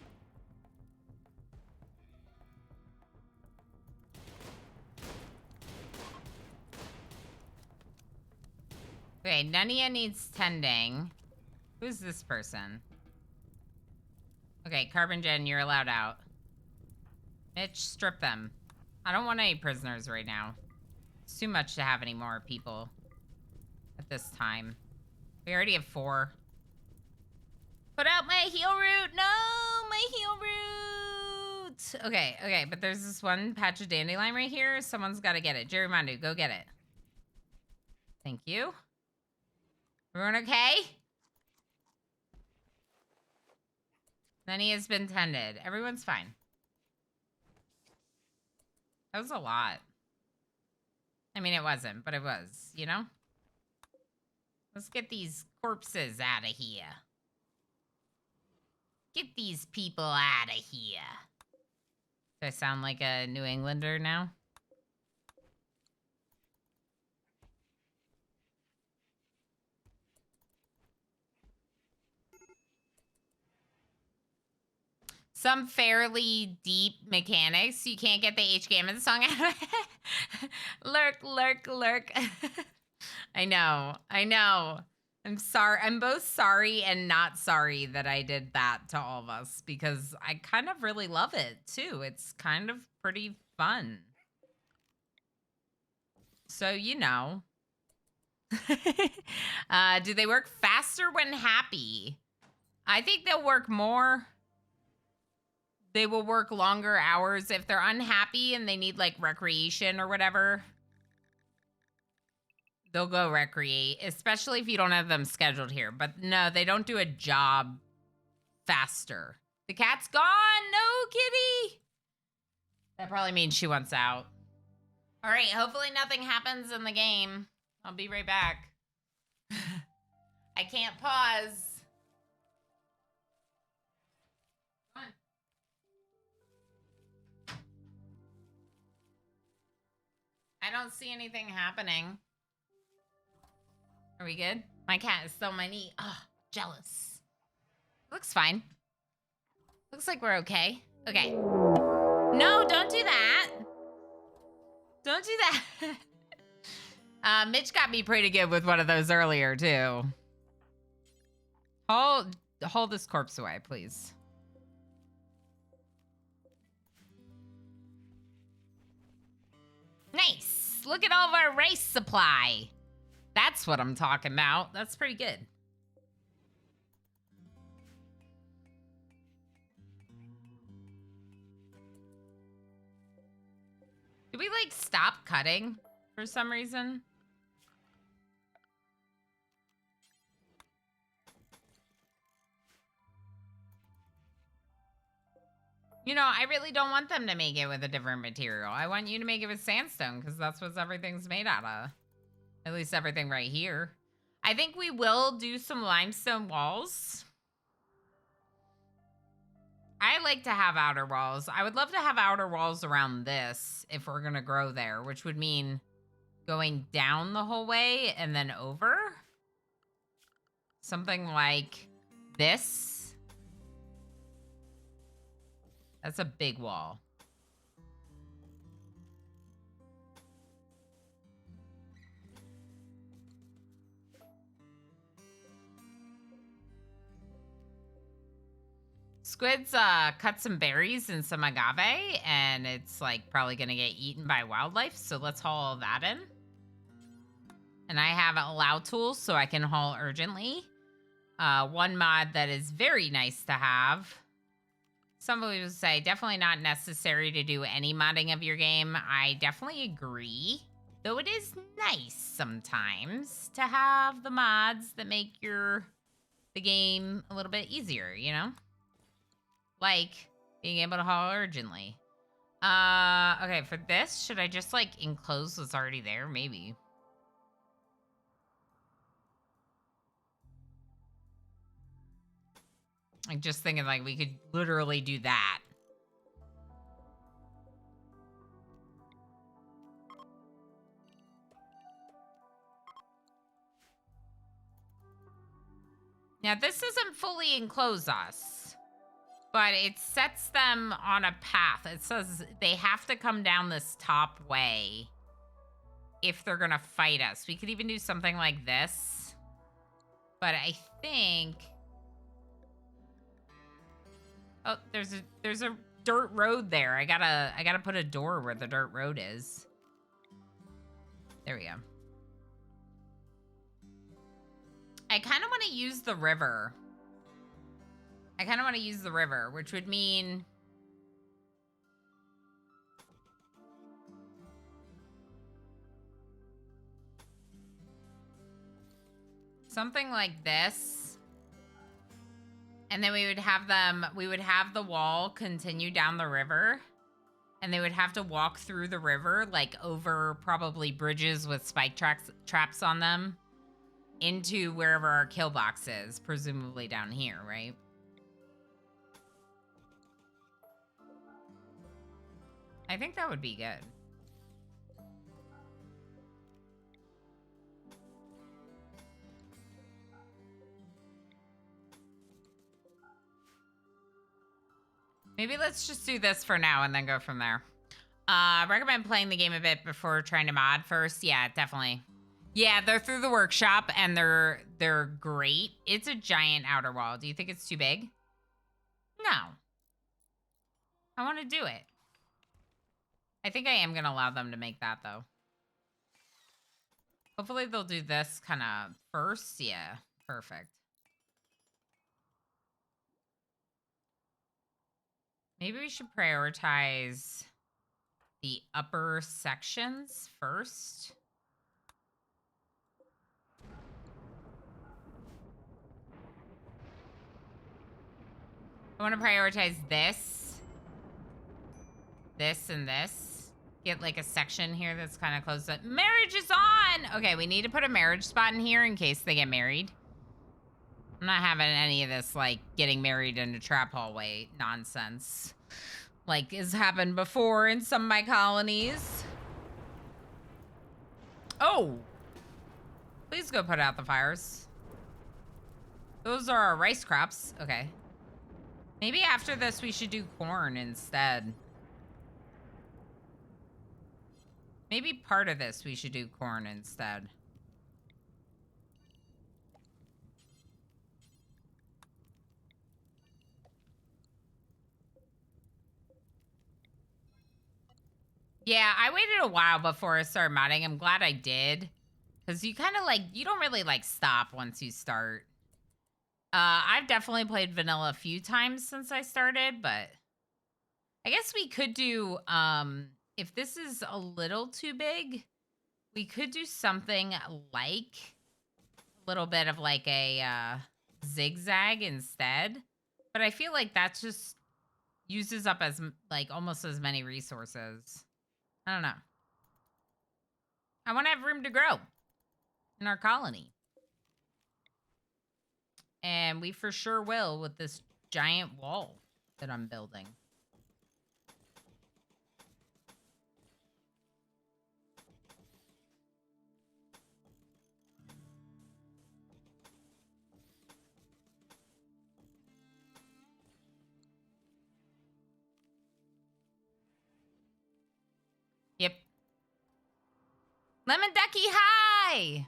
Okay, Nania needs tending. Who's this person? Okay, Carbon Gen, you're allowed out. Mitch, strip them. I don't want any prisoners right now. It's too much to have any more people at this time. We already have 4. Put out my heel root! No! My heel root! Okay, but there's this one patch of dandelion right here. Someone's got to get it. Jerry Mandu, go get it. Thank you. Everyone okay? Nani has been tended. Everyone's fine. That was a lot. I mean, it wasn't, but it was, you know? Let's get these corpses out of here. Get these people out of here. Do I sound like a New Englander now? Some fairly deep mechanics. You can't get the H Gamma song out of it. Lurk. I know. I'm sorry. I'm both sorry and not sorry that I did that to all of us because I kind of really love it too. It's kind of pretty fun. So, you know. Do they work faster when happy? I think they'll work more. They will work longer hours if they're unhappy and they need like recreation or whatever. They'll go recreate, especially if you don't have them scheduled here. But no, they don't do a job faster. The cat's gone. No, kitty. That probably means she wants out. All right, hopefully nothing happens in the game. I'll be right back. I can't pause. Come on. I don't see anything happening. Are we good? My cat is still on my knee. Oh, jealous. Looks fine. Looks like we're okay. Okay. No, don't do that. Don't do that. Mitch got me pretty good with one of those earlier, too. Hold this corpse away, please. Nice. Look at all of our rice supply. That's what I'm talking about. That's pretty good. Did we, like, stop cutting for some reason? You know, I really don't want them to make it with a different material. I want you to make it with sandstone because that's what everything's made out of. At least everything right here. I think we will do some limestone walls. I like to have outer walls. I would love to have outer walls around this if we're going to grow there, which would mean going down the whole way and then over. Something like this. That's a big wall. Squids cut some berries and some agave, and it's like probably gonna get eaten by wildlife, so let's haul all that in. And I have allow tools, so I can haul urgently. One mod that is very nice to have. Some people say definitely not necessary to do any modding of your game. I definitely agree. Though it is nice sometimes to have the mods that make the game a little bit easier, you know? Like being able to haul urgently. Okay, for this, should I just like enclose what's already there? Maybe. I'm just thinking like we could literally do that. Now this doesn't fully enclose us, but it sets them on a path. It says they have to come down this top way if they're gonna fight us. We could even do something like this, but I think... Oh, there's a dirt road there. I gotta put a door where the dirt road is. There we go. I kind of want to use the river. Which would mean something like this. And then we would have the wall continue down the river. And they would have to walk through the river, like over probably bridges with spike traps on them, into wherever our kill box is, presumably down here, right? I think that would be good. Maybe let's just do this for now and then go from there. Recommend playing the game a bit before trying to mod first. Yeah, definitely. Yeah, they're through the workshop and they're great. It's a giant outer wall. Do you think it's too big? No. I want to do it. I think I am going to allow them to make that, though. Hopefully they'll do this kind of first. Yeah, perfect. Maybe we should prioritize the upper sections first. I want to prioritize this, and this. Get like a section here that's kind of close up. Marriage is on! Okay, we need to put a marriage spot in here in case they get married. I'm not having any of this, like, getting married in a trap hallway nonsense. Like, has happened before in some of my colonies. Oh! Please go put out the fires. Those are our rice crops. Okay. Maybe after this we should do corn instead. Maybe part of this we should do corn instead. Yeah, I waited a while before I started modding. I'm glad I did. Because you kind of like, you don't really like stop once you start. I've definitely played vanilla a few times since I started, but I guess we could do if this is a little too big, we could do something like a little bit of like a zigzag instead. But I feel like that just uses up as like almost as many resources. I don't know. I want to have room to grow in our colony. And we for sure will with this giant wall that I'm building. Yep. Lemon Ducky, hi!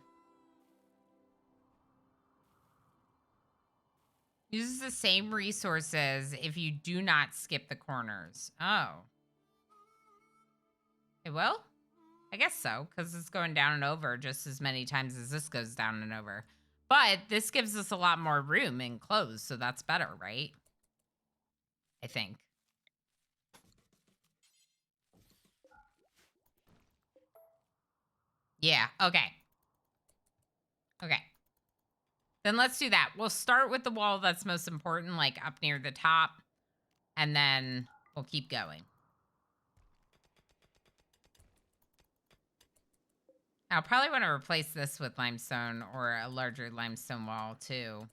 Uses the same resources if you do not skip the corners. Oh. It will? I guess so, because it's going down and over just as many times as this goes down and over. But this gives us a lot more room enclosed, so that's better, right? I think. Yeah, okay. Okay. Then let's do that. We'll start with the wall that's most important, like up near the top, and then we'll keep going. I'll probably want to replace this with limestone or a larger limestone wall, too.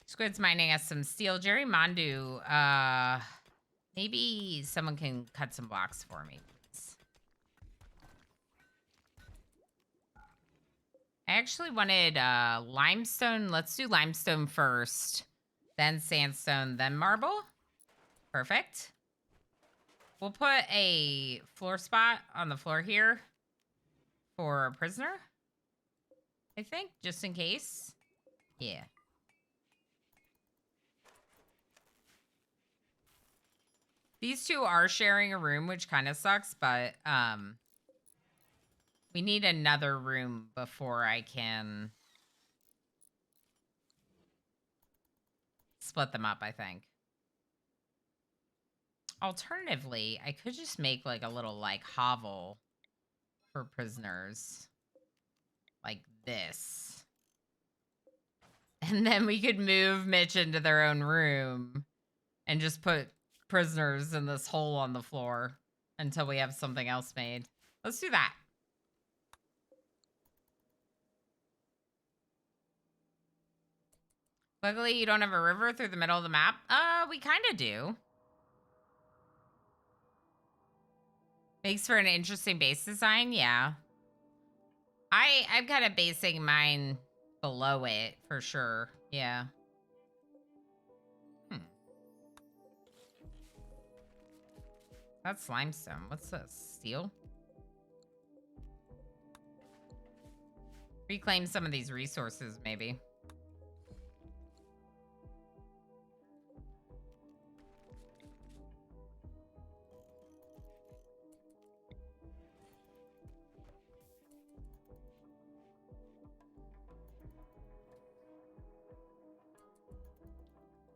Squid's mining us some steel. Jerry Mondu, maybe someone can cut some blocks for me, please. I actually wanted limestone. Let's do limestone first, then sandstone, then marble. Perfect. We'll put a floor spot on the floor here for a prisoner, I think, just in case. Yeah. These two are sharing a room, which kind of sucks, but we need another room before I can split them up, I think. Alternatively, I could just make like a little like hovel for prisoners. Like this. And then we could move Mitch into their own room and just put prisoners in this hole on the floor until we have something else made. Let's do that. Luckily, you don't have a river through the middle of the map. We kind of do. Makes for an interesting base design, yeah. I'm kind of basing mine below it, for sure. Yeah. That's limestone. What's this? Steel? Reclaim some of these resources, maybe.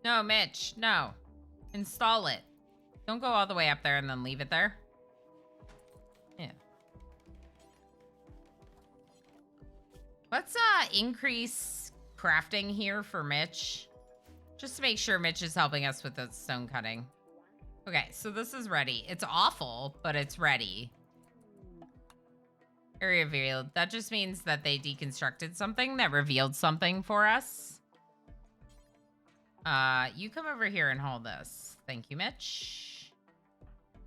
No, Mitch, no. Install it. Don't go all the way up there and then leave it there. Yeah. Let's increase crafting here for Mitch. Just to make sure Mitch is helping us with the stone cutting. Okay, so this is ready. It's awful, but it's ready. Area revealed. That just means that they deconstructed something that revealed something for us. You come over here and hold this. Thank you, Mitch.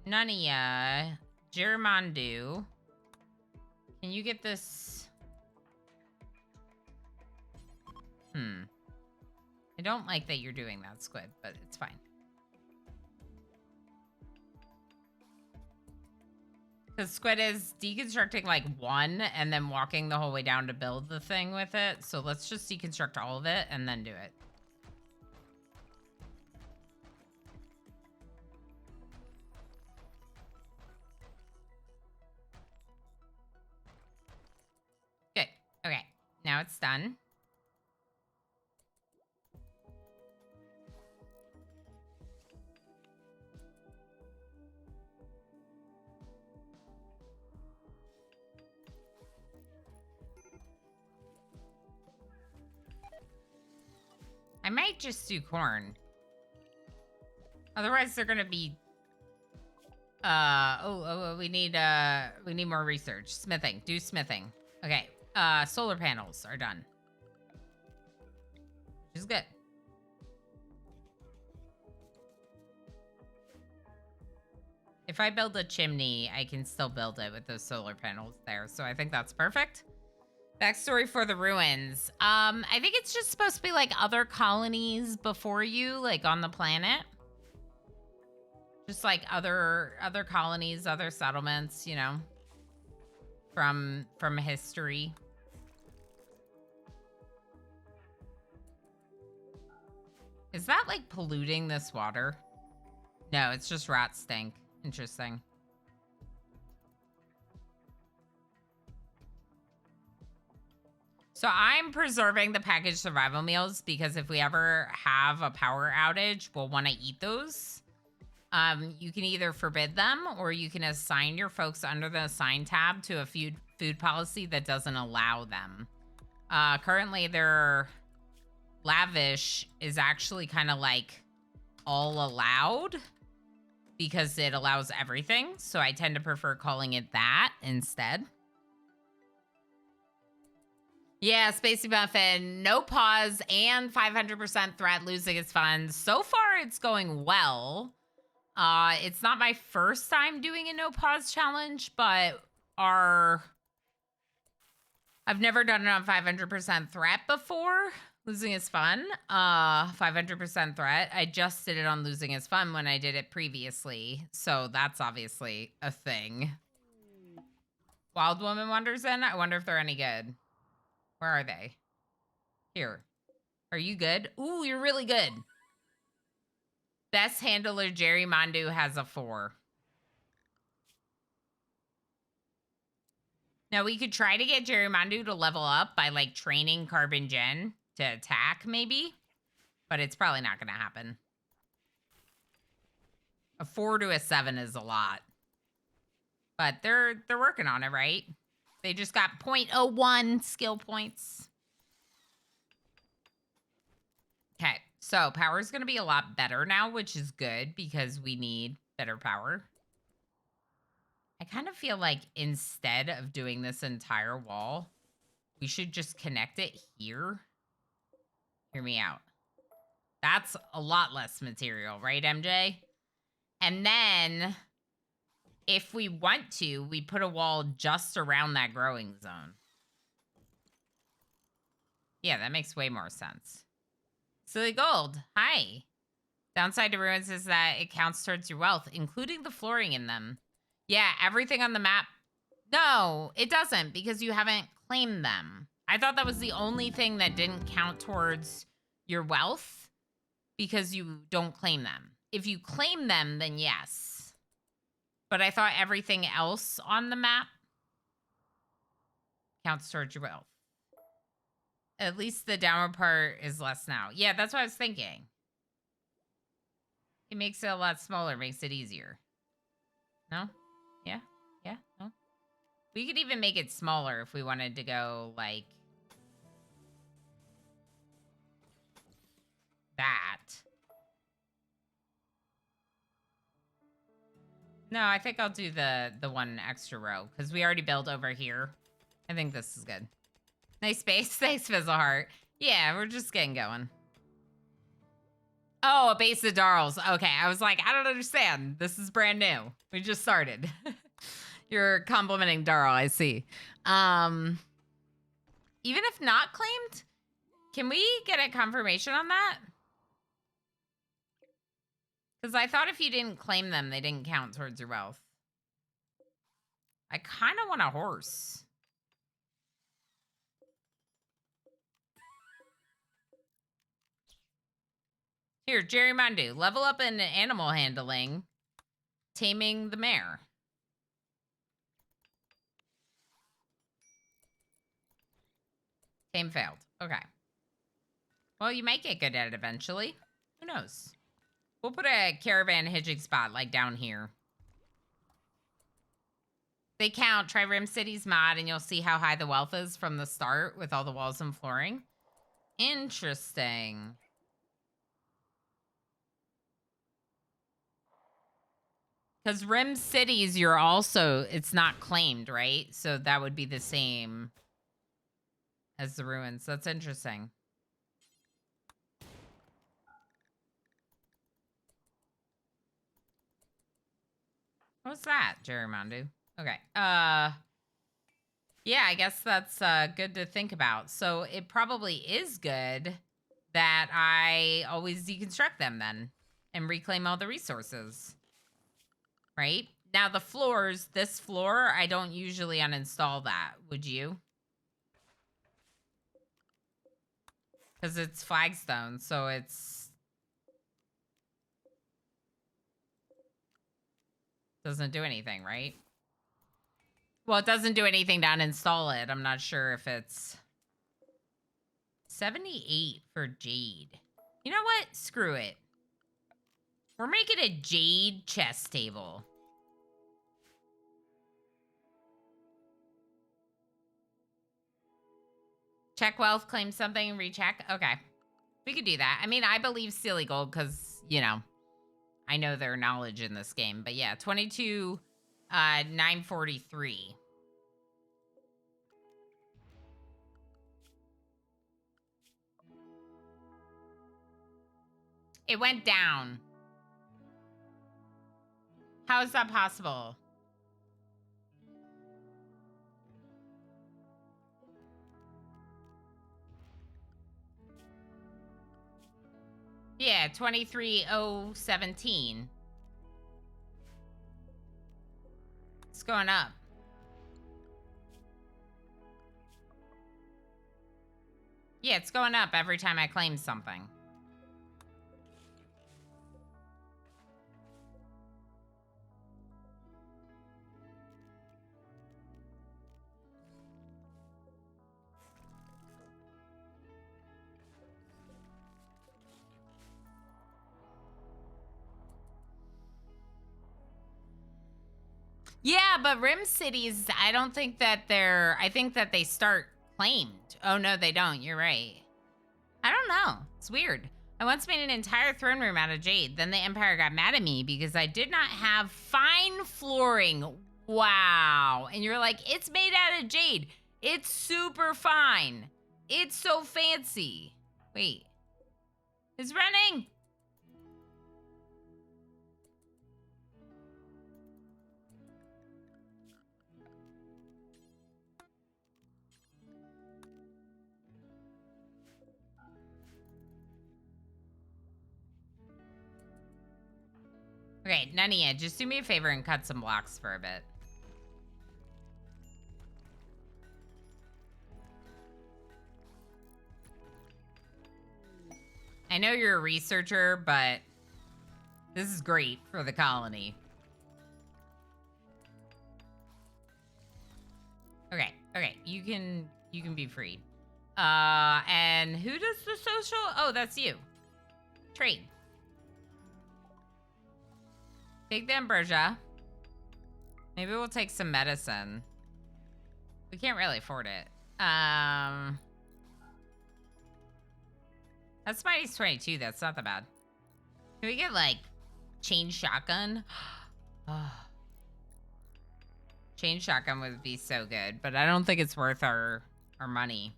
Nunia, Jermandu. Can you get this? I don't like that you're doing that, Squid, but it's fine. Because Squid is deconstructing like one and then walking the whole way down to build the thing with it. So let's just deconstruct all of it and then do it. Good. Okay. Now it's done. I might just do corn. Otherwise, they're gonna be. We need more research. Smithing. Do smithing. Okay. Solar panels are done. Which is good. If I build a chimney, I can still build it with those solar panels there. So I think that's perfect. Backstory for the ruins. I think it's just supposed to be like other colonies before you, like on the planet. Just like other colonies, other settlements, you know, from history. Is that like polluting this water? No, it's just rat stink. Interesting. So I'm preserving the packaged survival meals because if we ever have a power outage, we'll want to eat those. You can either forbid them or you can assign your folks under the assign tab to a food policy that doesn't allow them. Currently, their lavish is actually kind of like all allowed because it allows everything. So I tend to prefer calling it that instead. Yeah, Spacey Muffin, no pause and 500% threat losing its funds. So far, it's going well. It's not my first time doing a no pause challenge, but I've never done it on 500% threat before. Losing is fun. 500% threat. I just did it on losing is fun when I did it previously. So that's obviously a thing. Wild Woman wanders in. I wonder if they're any good. Where are they? Here. Are you good? Ooh, you're really good. Best handler Jerry Mandu has a 4. Now we could try to get Jerry Mandu to level up by like training Carbon Gen to attack maybe, but it's probably not going to happen. A 4 to a 7 is a lot, but they're working on it, right? They just got 0.01 skill points. Okay, so power is going to be a lot better now, which is good because we need better power. I kind of feel like instead of doing this entire wall, we should just connect it here. Hear me out. That's a lot less material, right, MJ? And then if we want to, we put a wall just around that growing zone. Yeah, that makes way more sense. Silly Gold, hi. Downside to ruins is that it counts towards your wealth, including the flooring in them. Yeah, everything on the map. No, it doesn't because you haven't claimed them. I thought that was the only thing that didn't count towards your wealth because you don't claim them. If you claim them, then yes. But I thought everything else on the map counts towards your wealth. At least the downward part is less now. Yeah, that's what I was thinking. It makes it a lot smaller, makes it easier. No? Yeah? Yeah? No? We could even make it smaller if we wanted to go, like, that. No, I think I'll do the one extra row, because we already built over here. I think this is good. Nice space. Thanks, Fizzleheart. Yeah, we're just getting going. Oh, a base of Darls. Okay, I was like, I don't understand. This is brand new. We just started. You're complimenting Darl, I see. Even if not claimed, can we get a confirmation on that? Because I thought if you didn't claim them, they didn't count towards your wealth. I kind of want a horse. Here, Jerry Mandu, level up in animal handling, taming the mare. Tame failed. Okay. Well, you might get good at it eventually. Who knows? We'll put a caravan hitching spot like down here. They count. Try Rim City's mod and you'll see how high the wealth is from the start with all the walls and flooring. Interesting. Because Rim Cities, you're also, it's not claimed, right? So that would be the same as the ruins. That's interesting. What's that, Jerrymandu? Okay. Yeah, I guess that's good to think about. So it probably is good that I always deconstruct them then and reclaim all the resources. Right? Now the floors, this floor, I don't usually uninstall that. Would you? Because it's flagstone, so it's... doesn't do anything, right? Well, it doesn't do anything to uninstall it. I'm not sure if it's... 78 for jade. You know what? Screw it. We're making a jade chest table. Check wealth, claim something, recheck. Okay. We could do that. I mean, I believe Silly Gold because, you know, I know their knowledge in this game. But yeah, 22, 943. It went down. How is that possible? Yeah, 23,017. It's going up. Yeah, it's going up every time I claim something. Yeah, but Rim Cities, I don't think that they're... I think that they start claimed. Oh, no, they don't. You're right. I don't know. It's weird. I once made an entire throne room out of jade. Then the Empire got mad at me because I did not have fine flooring. Wow. And you're like, it's made out of jade. It's super fine. It's so fancy. Wait. It's running. Okay, Nania, just do me a favor and cut some blocks for a bit. I know you're a researcher, but this is great for the colony. Okay, okay, you can be freed. And who does the social? Oh, that's you. Trade. Take the ambrosia. Maybe we'll take some medicine. We can't really afford it. That's minus 22. That's not that bad. Can we get, like, chain shotgun? Oh. Chain shotgun would be so good, but I don't think it's worth our money.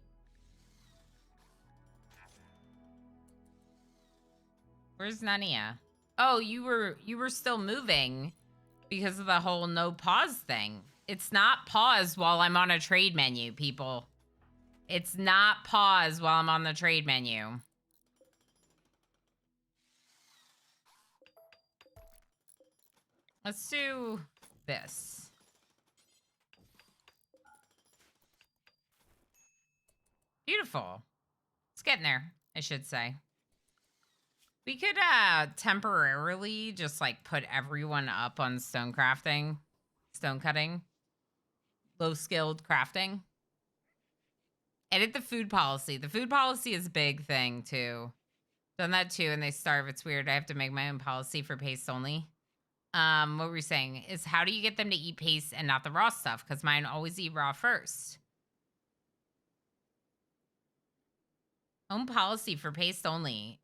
Where's Nania? Oh, you were still moving because of the whole no pause thing. It's not pause while I'm on a trade menu, people. It's not pause while I'm on the trade menu. Let's do this. Beautiful. It's getting there, I should say. We could temporarily just like put everyone up on stone crafting, stone cutting, low skilled crafting. Edit the food policy. The food policy is a big thing too. Done that too, and they starve. It's weird. I have to make my own policy for paste only. What were we saying is how do you get them to eat paste and not the raw stuff? Because mine always eat raw first. Home policy for paste only.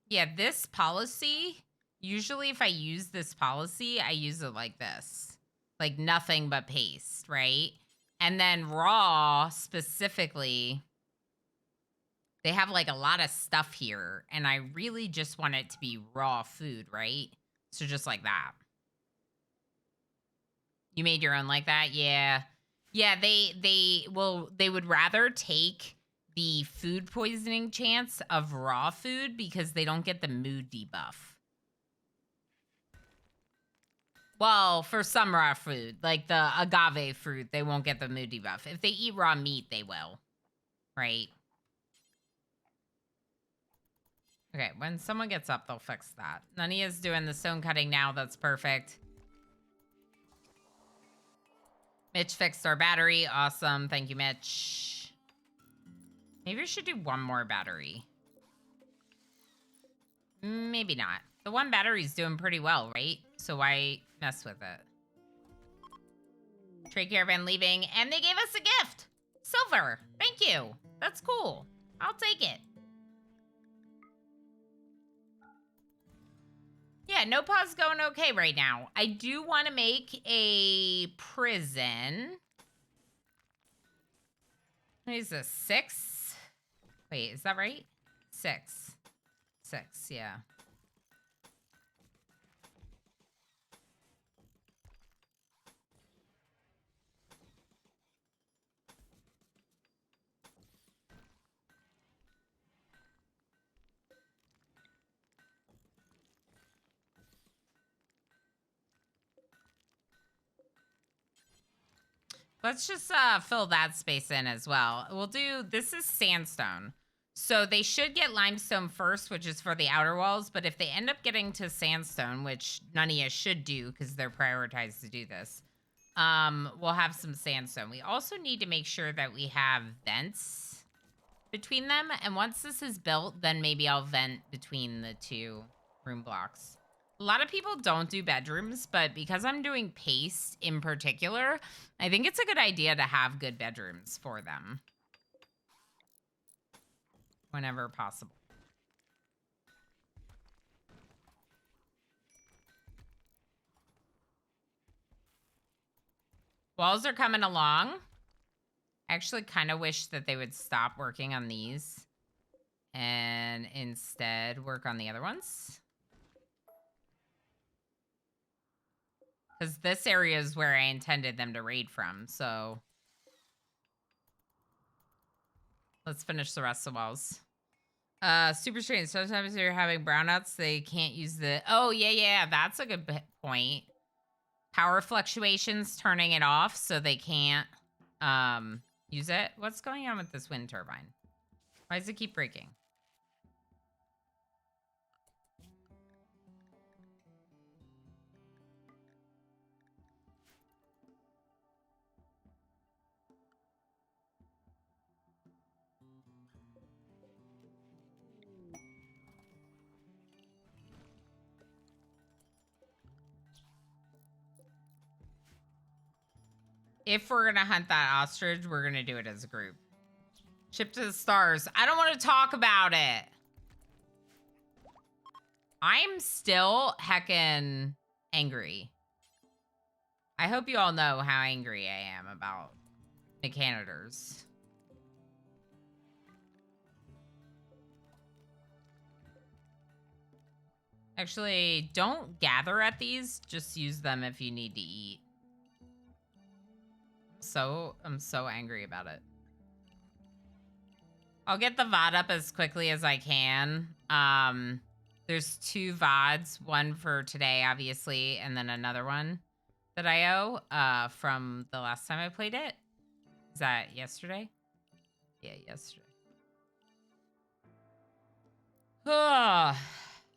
Yeah, this policy Usually if I use this policy, I use it like this. Like nothing but paste, right? And then raw specifically, they have like a lot of stuff here. And I really just want it to be raw food, right? So just like that. You made your own like that? Yeah. Yeah, they would rather take the food poisoning chance of raw food because they don't get the mood debuff. Well, for some raw food, like the agave fruit, they won't get the mood debuff. If they eat raw meat, they will. Right? Okay, when someone gets up, they'll fix that. Nania's doing the stone cutting now. That's perfect. Mitch fixed our battery. Awesome. Thank you, Mitch. Maybe we should do one more battery. Maybe not. The one battery's doing pretty well, right? So why mess with it? Trade caravan leaving, and they gave us a gift. Silver. Thank you. That's cool. I'll take it. Yeah, no pause going okay right now. I do want to make a prison. What is this? 6? Wait, is that right? 6. 6, yeah. Let's just fill that space in as well. We'll do, this is sandstone. So they should get limestone first, which is for the outer walls. But if they end up getting to sandstone, which none of you should do because they're prioritized to do this, we'll have some sandstone. We also need to make sure that we have vents between them. And once this is built, then maybe I'll vent between the 2 room blocks. A lot of people don't do bedrooms, but because I'm doing paste in particular, I think it's a good idea to have good bedrooms for them. Whenever possible. Walls are coming along. I actually kind of wish that they would stop working on these and instead work on the other ones. Because this area is where I intended them to raid from, so... Let's finish the rest of the walls. Super strange. Sometimes they're having brownouts, they can't use the... Oh, yeah, that's a good point. Power fluctuations, turning it off so they can't use it. What's going on with this wind turbine? Why does it keep breaking? If we're gonna hunt that ostrich, we're gonna do it as a group. Ship to the stars. I don't want to talk about it. I'm still heckin' angry. I hope you all know how angry I am about Mechanitors. Actually, don't gather at these. Just use them if you need to eat. I'm so angry about it. I'll get the VOD up as quickly as I can. There's 2 VODs, one for today, obviously, and then another one that I owe from the last time I played it. Is that yesterday? Yeah, yesterday.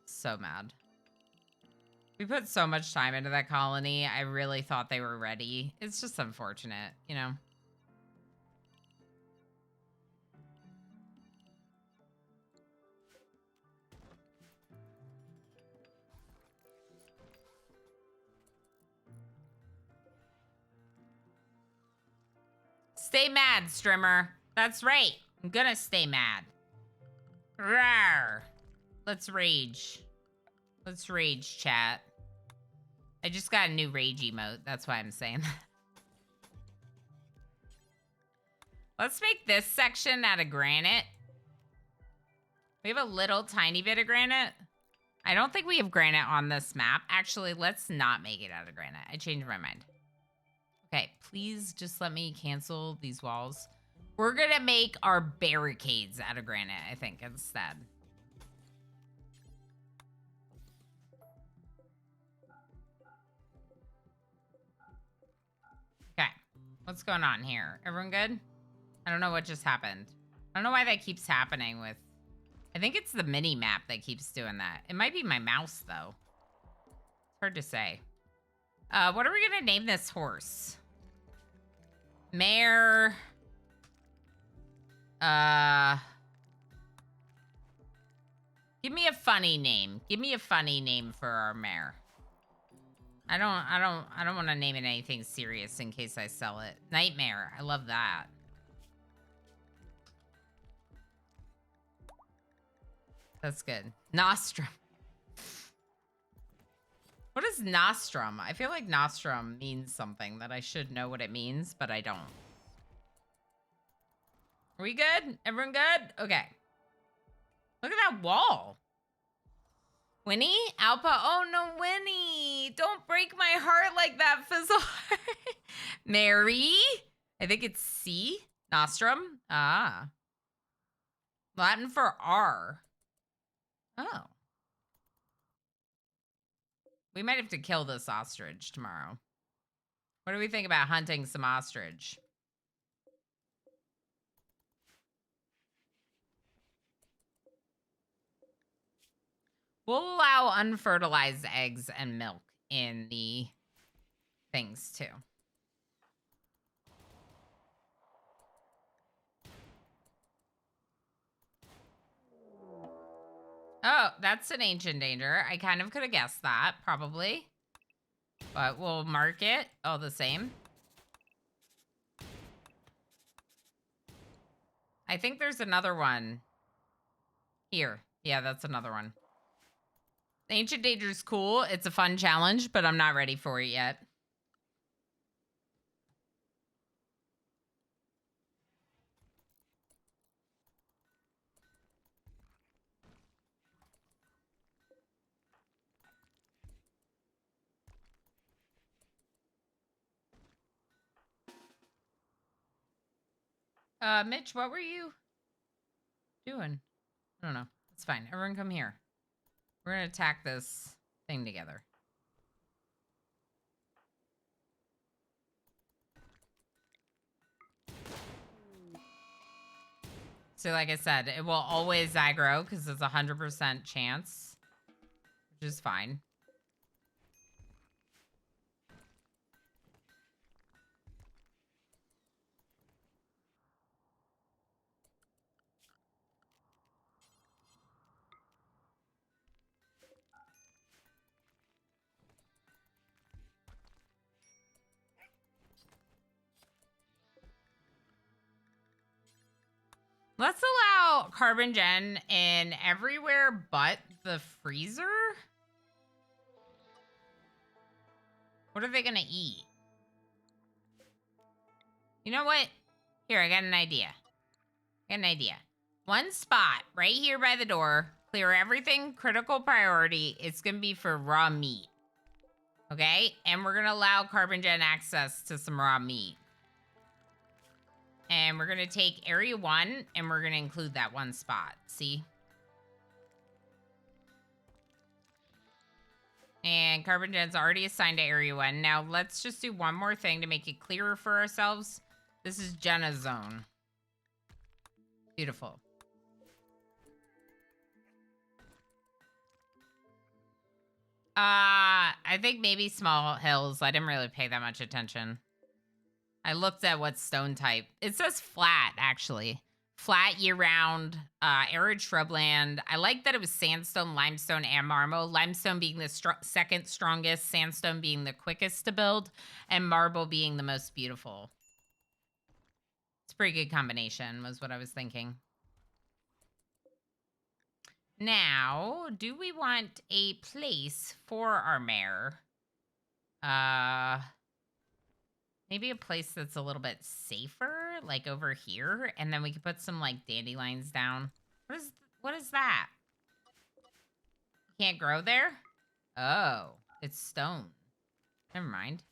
So mad. We put so much time into that colony. I really thought they were ready. It's just unfortunate, you know? Stay mad, Strimmer. That's right. I'm gonna stay mad. Rawr. Let's rage. Let's rage chat. I just got a new rage emote. That's why I'm saying that. Let's make this section out of granite. We have a little tiny bit of granite. I don't think we have granite on this map. Actually, let's not make it out of granite. I changed my mind. Okay, please just let me cancel these walls. We're gonna make our barricades out of granite, I think, instead. Okay, what's going on here? Everyone good? I don't know what just happened. I don't know why that keeps happening with... I think it's the mini map that keeps doing that. It might be my mouse, though. It's hard to say. What are we gonna name this horse? Mare... Give me a funny name. Give me a funny name for our mare. I don't want to name it anything serious in case I sell it. Nightmare. I love that. That's good. Nostrum. What is nostrum? I feel like nostrum means something that I should know what it means, but I don't. Are we good? Everyone good? Okay. Look at that wall. Winnie? Alpa? Oh no, Winnie. Don't break my heart like that, Fizzle. Mary? I think it's C. Nostrum? Ah. Latin for R. Oh. We might have to kill this ostrich tomorrow. What do we think about hunting some ostrich? We'll allow unfertilized eggs and milk in the things too. Oh, that's an ancient danger. I kind of could have guessed that, probably. But we'll mark it all the same. I think there's another one here. Yeah, that's another one. Ancient danger is cool. It's a fun challenge, but I'm not ready for it yet. Mitch, what were you doing? I don't know. It's fine. Everyone come here. We're going to attack this thing together. So like I said, it will always aggro because it's a 100% chance, which is fine. Let's allow carbon gen in everywhere but the freezer. What are they gonna eat? You know what? Here, I got an idea. One spot right here by the door. Clear everything critical priority. It's gonna be for raw meat. Okay? And we're gonna allow carbon gen access to some raw meat. And we're gonna take area 1 and we're gonna include that one spot. See? And carbon gen's already assigned to area 1. Now let's just do one more thing to make it clearer for ourselves. This is Jenna's zone. Beautiful. I think maybe small hills. I didn't really pay that much attention. I looked at what stone type. It says flat, actually. Flat year-round, arid shrubland. I like that it was sandstone, limestone, and marble. Limestone being the second strongest, sandstone being the quickest to build, and marble being the most beautiful. It's a pretty good combination, was what I was thinking. Now, do we want a place for our mare? Maybe a place that's a little bit safer, like over here, and then we could put some like dandelions down. What is that? Can't grow there? Oh, it's stone. Never mind.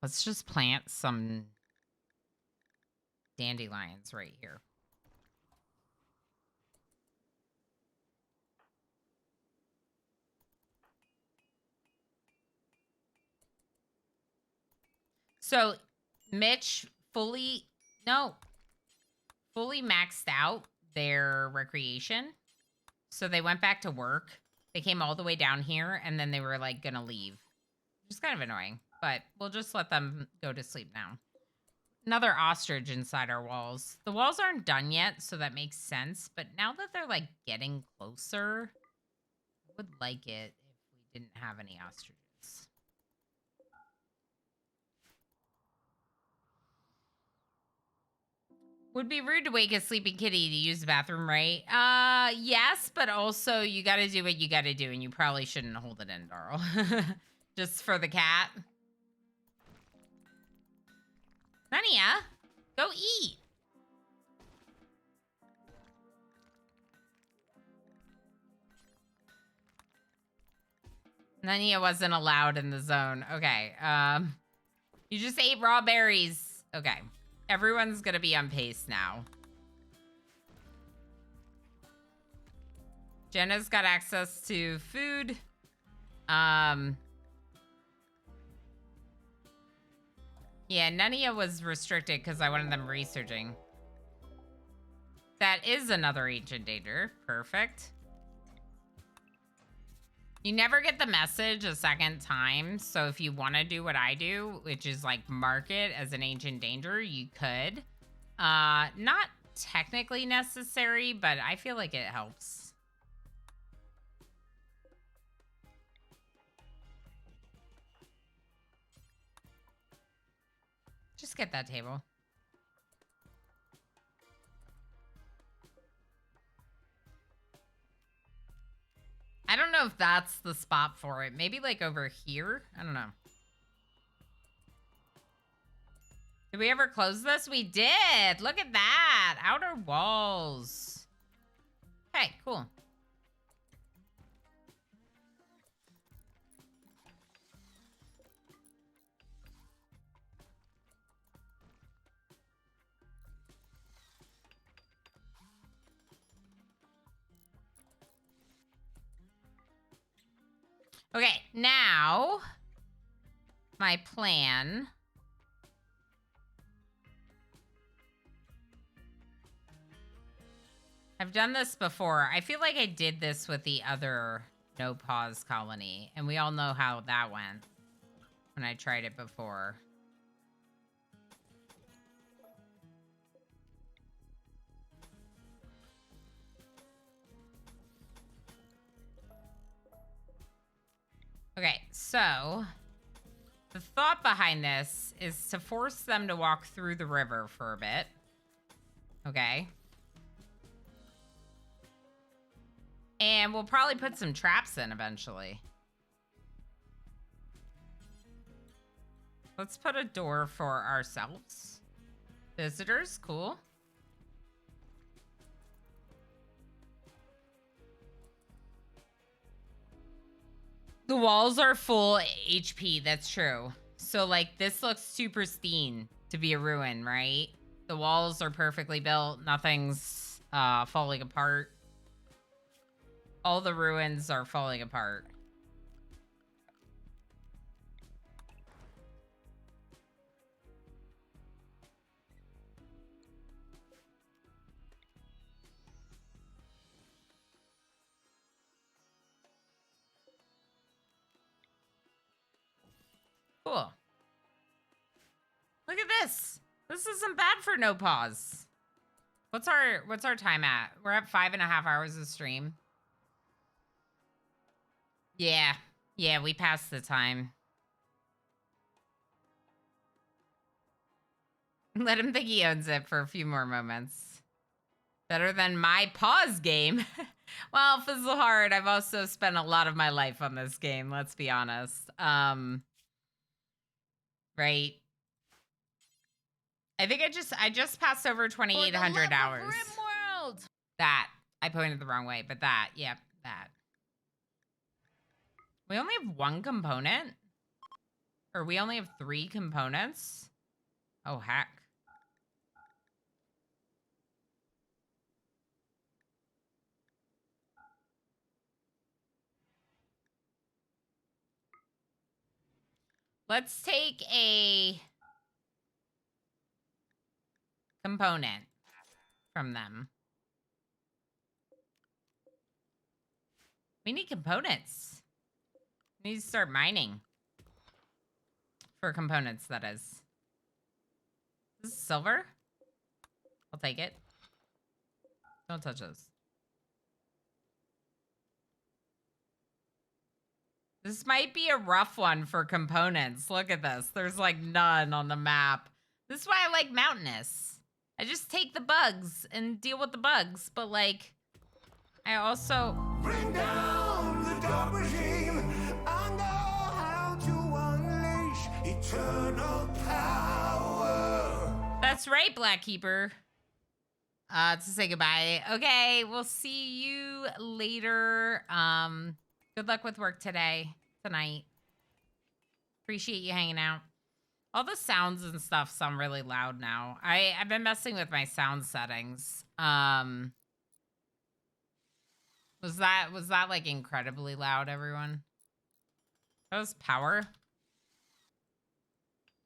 Let's just plant some dandelions right here. So Mitch fully maxed out their recreation. So they went back to work. They came all the way down here and then they were like gonna leave. Which is kind of annoying, but we'll just let them go to sleep now. Another ostrich inside our walls. The walls aren't done yet, so that makes sense. But now that they're like getting closer, I would like it if we didn't have any ostriches. Would be rude to wake a sleeping kitty to use the bathroom, right? Yes, but also you gotta do what you gotta do, and you probably shouldn't hold it in, Darl. Just for the cat. Nania, go eat. Nania wasn't allowed in the zone. Okay. You just ate raw berries. Okay. Everyone's gonna be on pace now. Jenna's got access to food. Yeah, Nania was restricted because I wanted them researching. That is another ancient danger. Perfect. You never get the message a second time, so if you want to do what I do, which is like mark it as an ancient danger, you could. Not technically necessary, but I feel like it helps. Just get that table. I don't know if that's the spot for it. Maybe like over here? I don't know. Did we ever close this? We did. Look at that. Outer walls. Okay, cool. Okay, now my plan. I've done this before. I feel like I did this with the other no pause colony, and we all know how that went when I tried it before. Okay, so the thought behind this is to force them to walk through the river for a bit. Okay. And we'll probably put some traps in eventually. Let's put a door for ourselves. Visitors, cool. The walls are full HP, that's true. So, like, this looks super pristine to be a ruin, right? The walls are perfectly built. Nothing's falling apart. All the ruins are falling apart. Cool. Look at this. This isn't bad for no pause. What's our time at? We're at 5.5 hours of stream. Yeah. Yeah, we passed the time. Let him think he owns it for a few more moments. Better than my pause game. Well, Fizzle Hard, I've also spent a lot of my life on this game, let's be honest. Right. I think I just passed over 2,800 hours. RimWorld! That. I pointed the wrong way, but that. Yep, that. We only have one component? Or we only have 3 components? Oh, heck. Let's take a component from them. We need components. We need to start mining. For components, that is. This is silver? I'll take it. Don't touch those. This might be a rough one for components. Look at this. There's like none on the map. This is why I like mountainous. I just take the bugs and deal with the bugs. But like, I also... Bring down the dark regime. I know how to unleash eternal power. That's right, Black Keeper. To say goodbye. Okay, we'll see you later. Good luck with work tonight. Appreciate you hanging out. All the sounds and stuff sound really loud now. I've been messing with my sound settings. Was that like incredibly loud, everyone? That was power.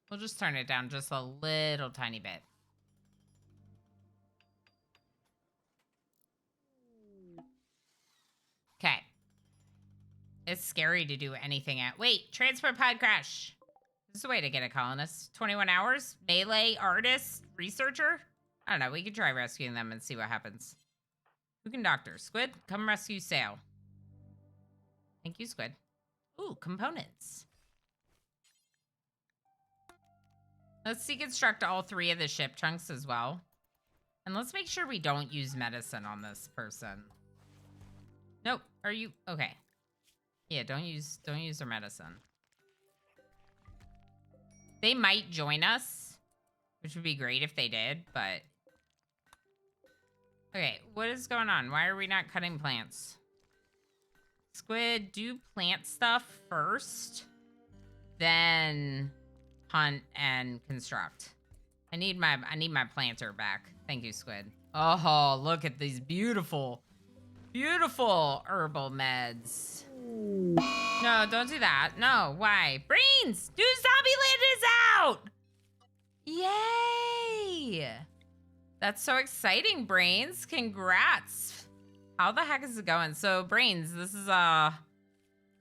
We'll just turn it down just a little tiny bit. Okay. It's scary to do anything at... Wait, transport pod crash. This is a way to get a colonist. 21 hours? Melee, artist, researcher? I don't know, we could try rescuing them and see what happens. Who can doctor? Squid, come rescue Sail. Thank you, Squid. Ooh, components. Let's deconstruct all 3 of the ship chunks as well. And let's make sure we don't use medicine on this person. Nope. Are you... Okay. Yeah, don't use their medicine. They might join us, which would be great if they did, but... Okay, what is going on? Why are we not cutting plants? Squid, do plant stuff first, then hunt and construct. I need my planter back. Thank you, Squid. Oh, look at these beautiful herbal meds. No, don't do that. No, why? Brains! Dude, Zombieland is out! Yay! That's so exciting, Brains. Congrats. How the heck is it going? So, Brains, this is a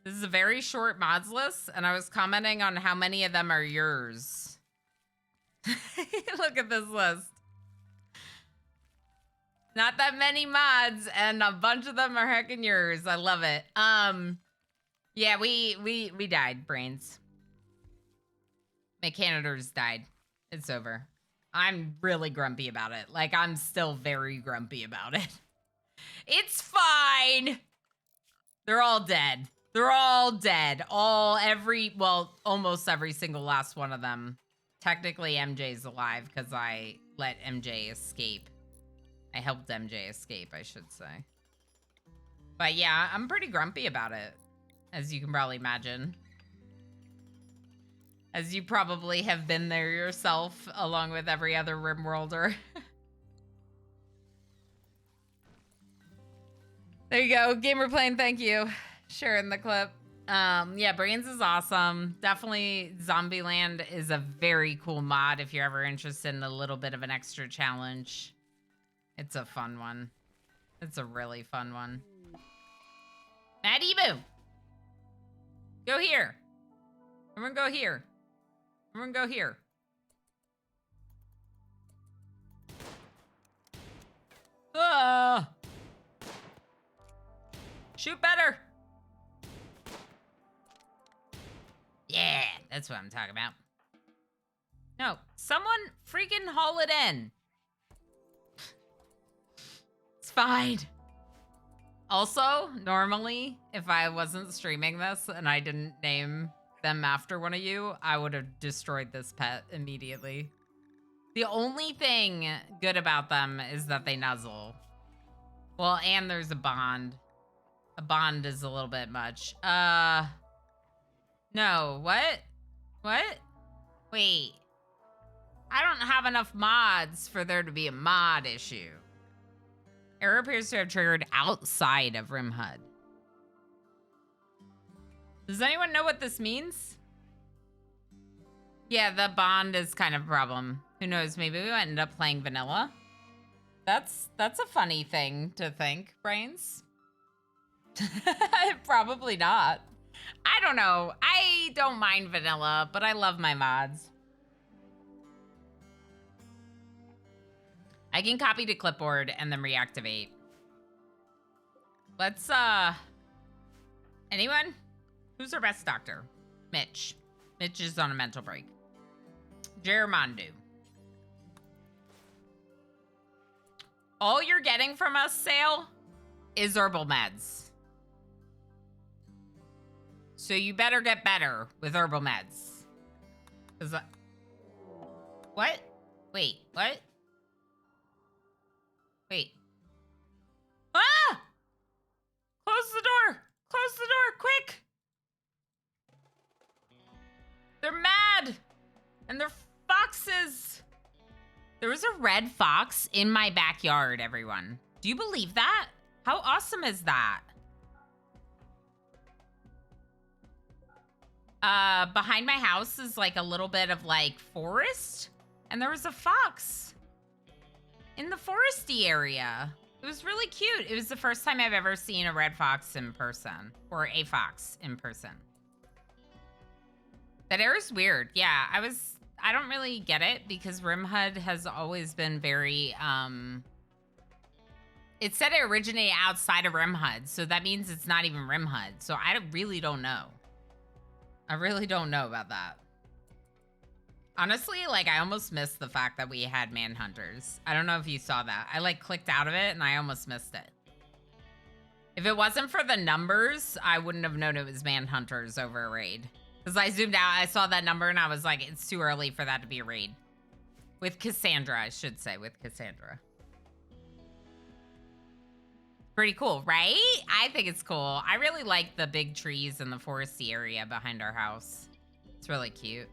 very short mods list, and I was commenting on how many of them are yours. Look at this list. Not that many mods, and a bunch of them are heckin' yours. I love it. Yeah, we died, Brains. Mechanitors died. It's over. I'm really grumpy about it. Like, I'm still very grumpy about it. It's fine. They're all dead. They're all dead. Almost every single last one of them. Technically, MJ's alive because I let MJ escape. I helped MJ escape, I should say. But yeah, I'm pretty grumpy about it, as you can probably imagine. As you probably have been there yourself, along with every other RimWorlder. There you go, Gamer Plane, thank you. Sharing the clip. Yeah, Brains is awesome. Definitely Zombieland is a very cool mod if you're ever interested in a little bit of an extra challenge. It's a fun one. It's a really fun one. Mad Ebu! Go here. Everyone go here. Everyone go here. Shoot better. Yeah, that's what I'm talking about. No, someone freaking haul it in. It's fine. Also, normally, if I wasn't streaming this and I didn't name them after one of you, I would have destroyed this pet immediately. The only thing good about them is that they nuzzle. Well, and there's a bond. A bond is a little bit much. No, what? What? Wait. I don't have enough mods for there to be a mod issue. Error appears to have triggered outside of RimHUD. Does anyone know what this means? Yeah, the bond is kind of a problem. Who knows, maybe we ended up playing vanilla. That's a funny thing to think, Brains. Probably not. I don't know. I don't mind vanilla, but I love my mods. I can copy to clipboard and then reactivate. Let's, anyone? Who's our best doctor? Mitch. Mitch is on a mental break. Jermondu. All you're getting from us, Sale, is herbal meds. So you better get better with herbal meds. What? Wait, what? Wait. Ah! Close the door! Close the door, quick! They're mad! And they're foxes! There was a red fox in my backyard, everyone. Do you believe that? How awesome is that? Behind my house is like a little bit of like forest. And there was a fox in the foresty area. It was really cute. It was the first time I've ever seen a red fox in person. Or a fox in person. That air's weird. Yeah, I don't really get it because RimHUD has always been very, it said it originated outside of RimHUD, so that means it's not even RimHUD. So I really don't know. I really don't know about that. Honestly, like, I almost missed the fact that we had manhunters. I don't know if you saw that. I, like, clicked out of it, and I almost missed it. If it wasn't for the numbers, I wouldn't have known it was manhunters over a raid. Because I zoomed out, I saw that number, and I was like, it's too early for that to be a raid. With Cassandra, I should say, with Cassandra. Pretty cool, right? I think it's cool. I really like the big trees in the foresty area behind our house. It's really cute.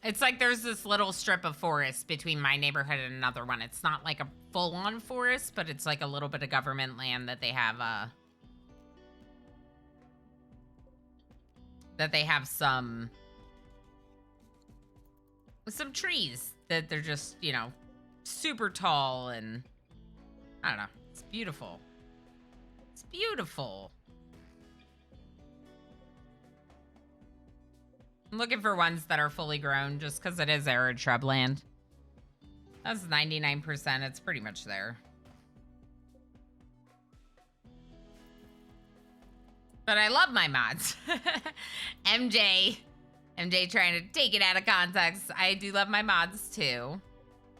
It's like there's this little strip of forest between my neighborhood and another one. It's not like a full-on forest, but it's like a little bit of government land that they have, some trees that they're just, you know, super tall and I don't know. It's beautiful. It's beautiful. I'm looking for ones that are fully grown just because it is arid shrubland. That's 99%. It's pretty much there. But I love my mods. MJ trying to take it out of context. I do love my mods too.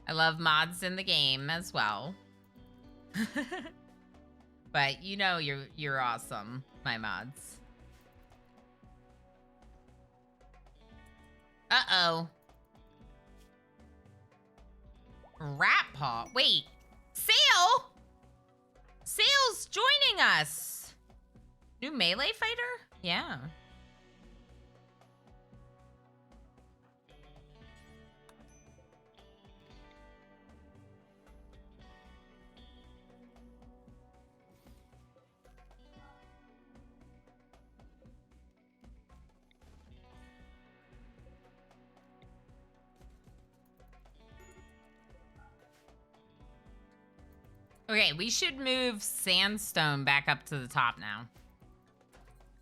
I love mods in the game as well. But you know you're awesome, my mods. Uh-oh. Rat paw. Wait. Sale? Sale's joining us. New melee fighter? Yeah. Okay, we should move Sandstone back up to the top now.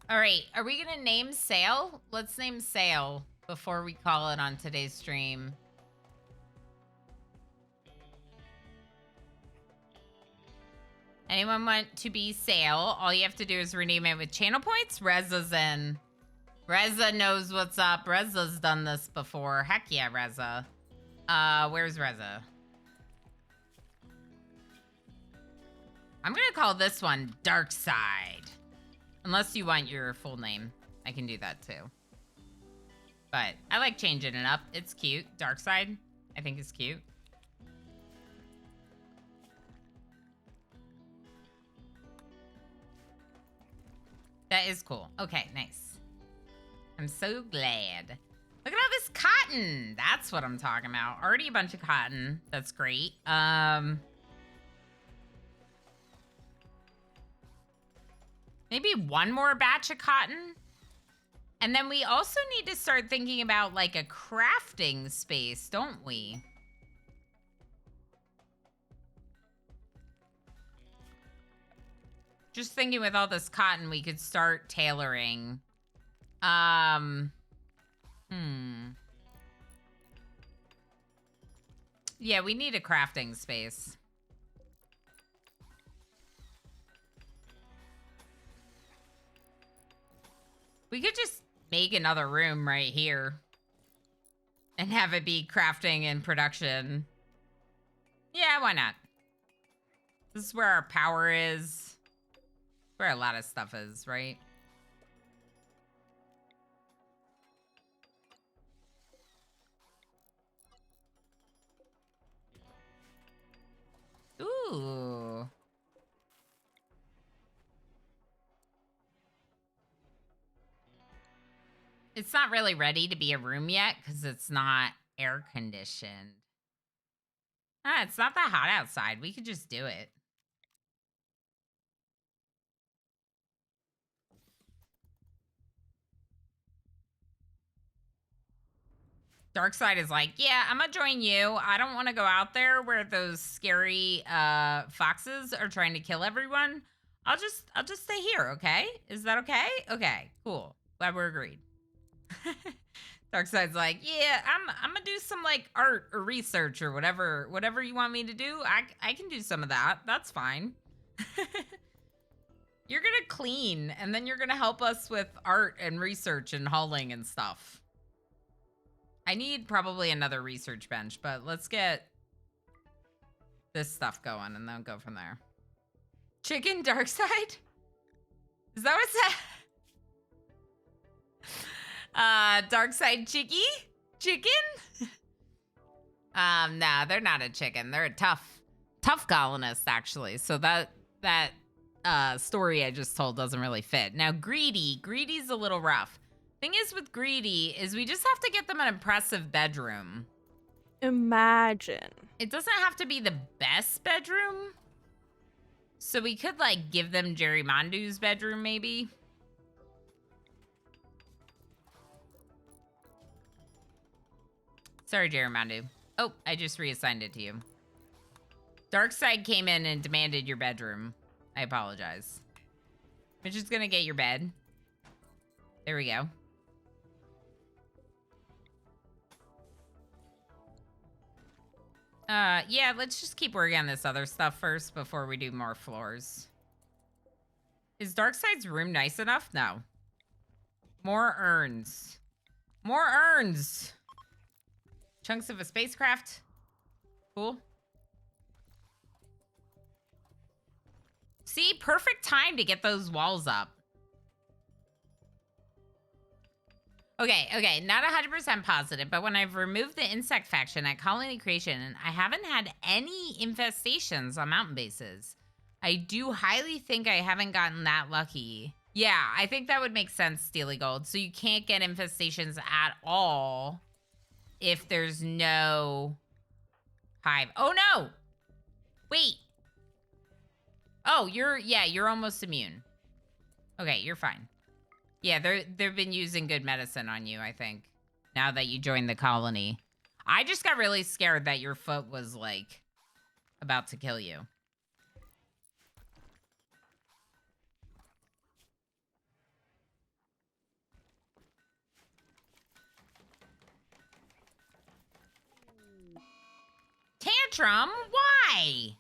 All right, are we gonna name Sale? Let's name Sale before we call it on today's stream. Anyone want to be Sale? All you have to do is rename it with channel points. Rez is in. Reza knows what's up. Reza's done this before. Heck yeah, Reza. Where's Reza? I'm gonna call this one Dark Side. Unless you want your full name. I can do that too. But I like changing it up. It's cute. Dark Side, I think is cute. That is cool. Okay, nice. I'm so glad. Look at all this cotton. That's what I'm talking about. Already a bunch of cotton. That's great. Maybe one more batch of cotton. And then we also need to start thinking about like a crafting space, don't we? Just thinking with all this cotton, we could start tailoring. Yeah, we need a crafting space. We could just make another room right here and have it be crafting and production. Yeah, why not? This is where our power is. Where a lot of stuff is, right? Ooh. It's not really ready to be a room yet because it's not air conditioned. Ah, it's not that hot outside. We could just do it. Darkside is like, yeah, I'm gonna join you. I don't want to go out there where those scary foxes are trying to kill everyone. I'll just stay here, okay? Is that okay? Okay, cool. Glad we're agreed. Darkside's like, yeah, I'm gonna do some like art or research or whatever you want me to do. I can do some of that. That's fine. You're gonna clean and then you're gonna help us with art and research and hauling and stuff. I need probably another research bench, but let's get this stuff going and then go from there. Chicken Darkside? Is that what it said? Darkside Chicky? Chicken? Nah, they're not a chicken. They're a tough colonist, actually. So that story I just told doesn't really fit. Now, Greedy's a little rough. Thing is with Greedy is we just have to get them an impressive bedroom. Imagine. It doesn't have to be the best bedroom. So we could like give them Jerry Mondu's bedroom maybe. Sorry, Jerry Mondu. Oh, I just reassigned it to you. Darkside came in and demanded your bedroom. I apologize. We're just gonna get your bed. There we go. Yeah, let's just keep working on this other stuff first before we do more floors. Is Darkside's room nice enough? No. More urns. More urns! Chunks of a spacecraft. Cool. See, perfect time to get those walls up. Okay, not 100% positive, but when I've removed the insect faction at Colony Creation, I haven't had any infestations on mountain bases. I do highly think I haven't gotten that lucky. Yeah, I think that would make sense, Steely Gold. So you can't get infestations at all if there's no hive. Oh no! Wait. Oh, you're almost immune. Okay, you're fine. Yeah, they've been using good medicine on you, I think, now that you joined the colony. I just got really scared that your foot was, like, about to kill you. Tantrum? Why?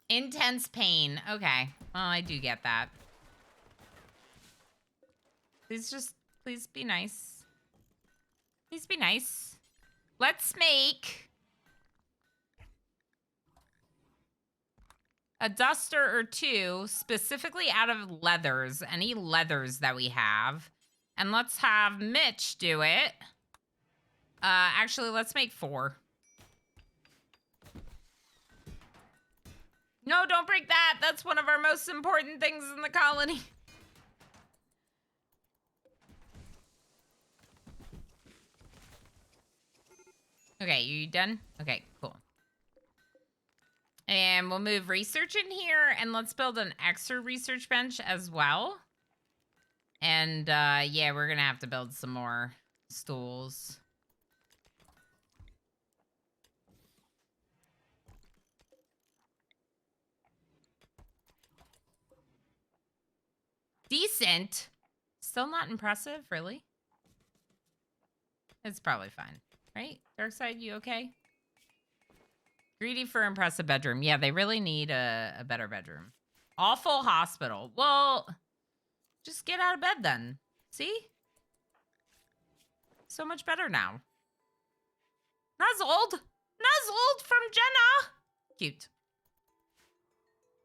Intense pain. Okay. Well, I do get that. Please be nice. Please be nice. Let's make a duster or two specifically out of leathers, any leathers that we have. And let's have Mitch do it. Actually, let's make 4. No, don't break that. That's one of our most important things in the colony. Okay, you done? Okay, cool. And we'll move research in here, and let's build an extra research bench as well. And, yeah, we're gonna have to build some more stools. Decent. Still not impressive, really? It's probably fine, right? Darkside, you okay? Greedy for impressive bedroom. Yeah, they really need a better bedroom. Awful hospital. Well, just get out of bed then. See? So much better now. Nuzzled! Nuzzled from Jenna! Cute.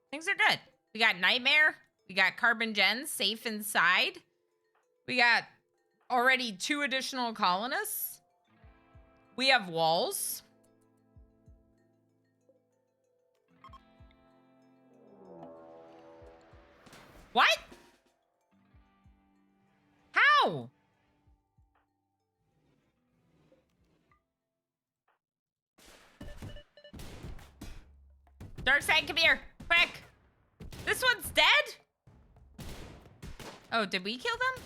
Things are good. We got Nightmare. We got Carbon Gen safe inside. We got already 2 additional colonists. We have walls. What? How? Darkside, come here. Quick. This one's dead? Oh, did we kill them?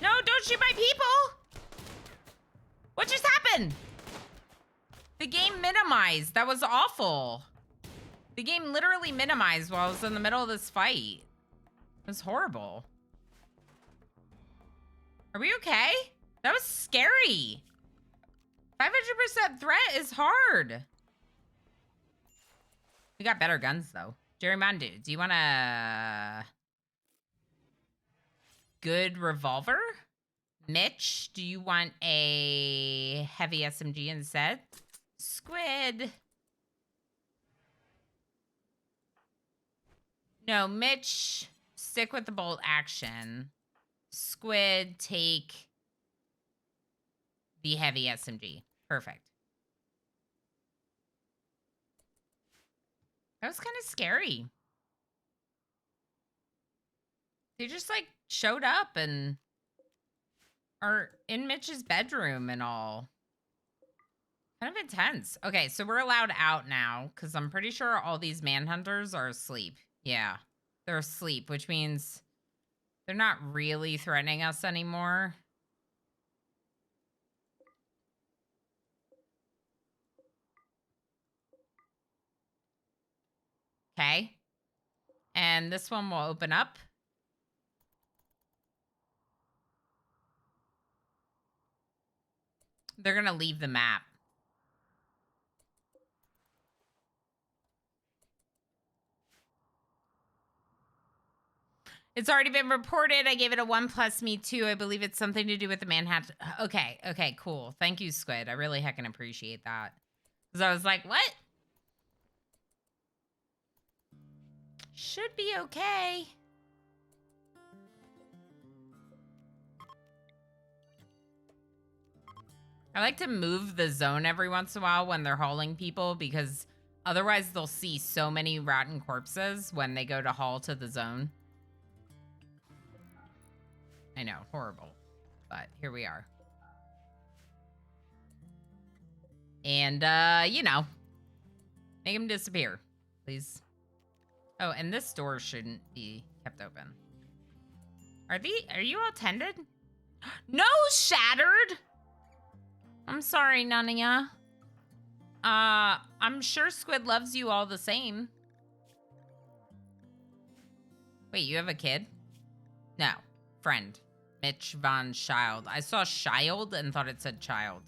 No, don't shoot my people. What just happened? The game minimized. That was awful. The game literally minimized while I was in the middle of this fight. It was horrible. Are we okay? That was scary. 500% threat is hard. We got better guns, though. Jerry Mandu, do you want a good revolver? Mitch, do you want a heavy SMG instead? Squid. No, Mitch, stick with the bolt action. Squid, take the heavy SMG. Perfect. That was kind of scary. They just, like, showed up and are in Mitch's bedroom and all. Kind of intense. Okay, so we're allowed out now because I'm pretty sure all these manhunters are asleep. Yeah, they're asleep, which means they're not really threatening us anymore. Okay. And this one will open up. They're going to leave the map. It's already been reported. I gave it a 1+ me too. I believe it's something to do with the Manhattan. Okay. Okay, cool. Thank you, Squid. I really heckin' appreciate that. Because I was like, what? Should be okay. I like to move the zone every once in a while when they're hauling people because otherwise they'll see so many rotten corpses when they go to haul to the zone. I know, horrible. But here we are. And, you know, make them disappear, please. Oh, and this door shouldn't be kept open. Are you all tended? No, shattered! I'm sorry, none of ya. I'm sure Squid loves you all the same. Wait, you have a kid? No. Friend. Mitch Von Child. I saw Child and thought it said child.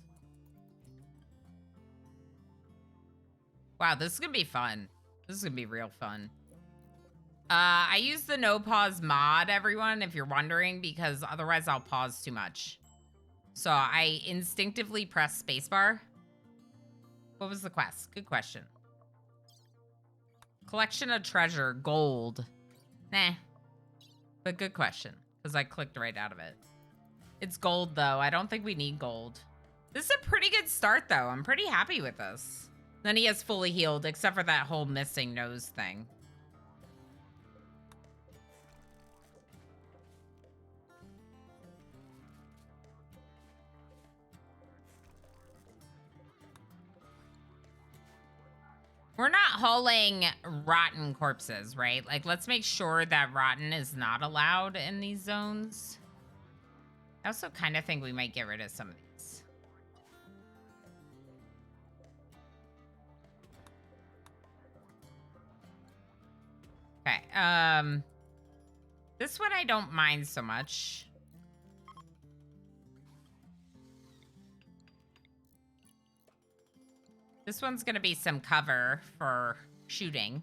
Wow, this is gonna be fun. This is gonna be real fun. I use the no pause mod, everyone, if you're wondering, because otherwise I'll pause too much. So I instinctively press spacebar. What was the quest? Good question. Collection of treasure, gold. Nah. But good question, because I clicked right out of it. It's gold, though. I don't think we need gold. This is a pretty good start, though. I'm pretty happy with this. Then he has fully healed, except for that whole missing nose thing. We're not hauling rotten corpses, right? Like, let's make sure that rotten is not allowed in these zones. I also kind of think we might get rid of some of these. Okay, this one I don't mind so much. This one's gonna be some cover for shooting.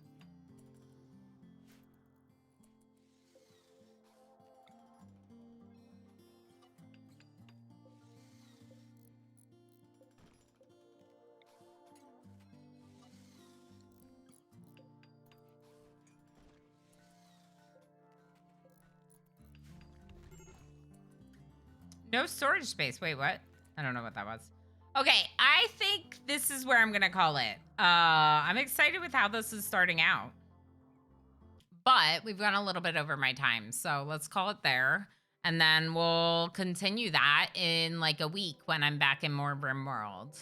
No storage space. Wait, what? I don't know what that was. Okay, I think this is where I'm gonna call it. I'm excited with how this is starting out. But we've gone a little bit over my time, so let's call it there. And then we'll continue that in like a week when I'm back in more RimWorld.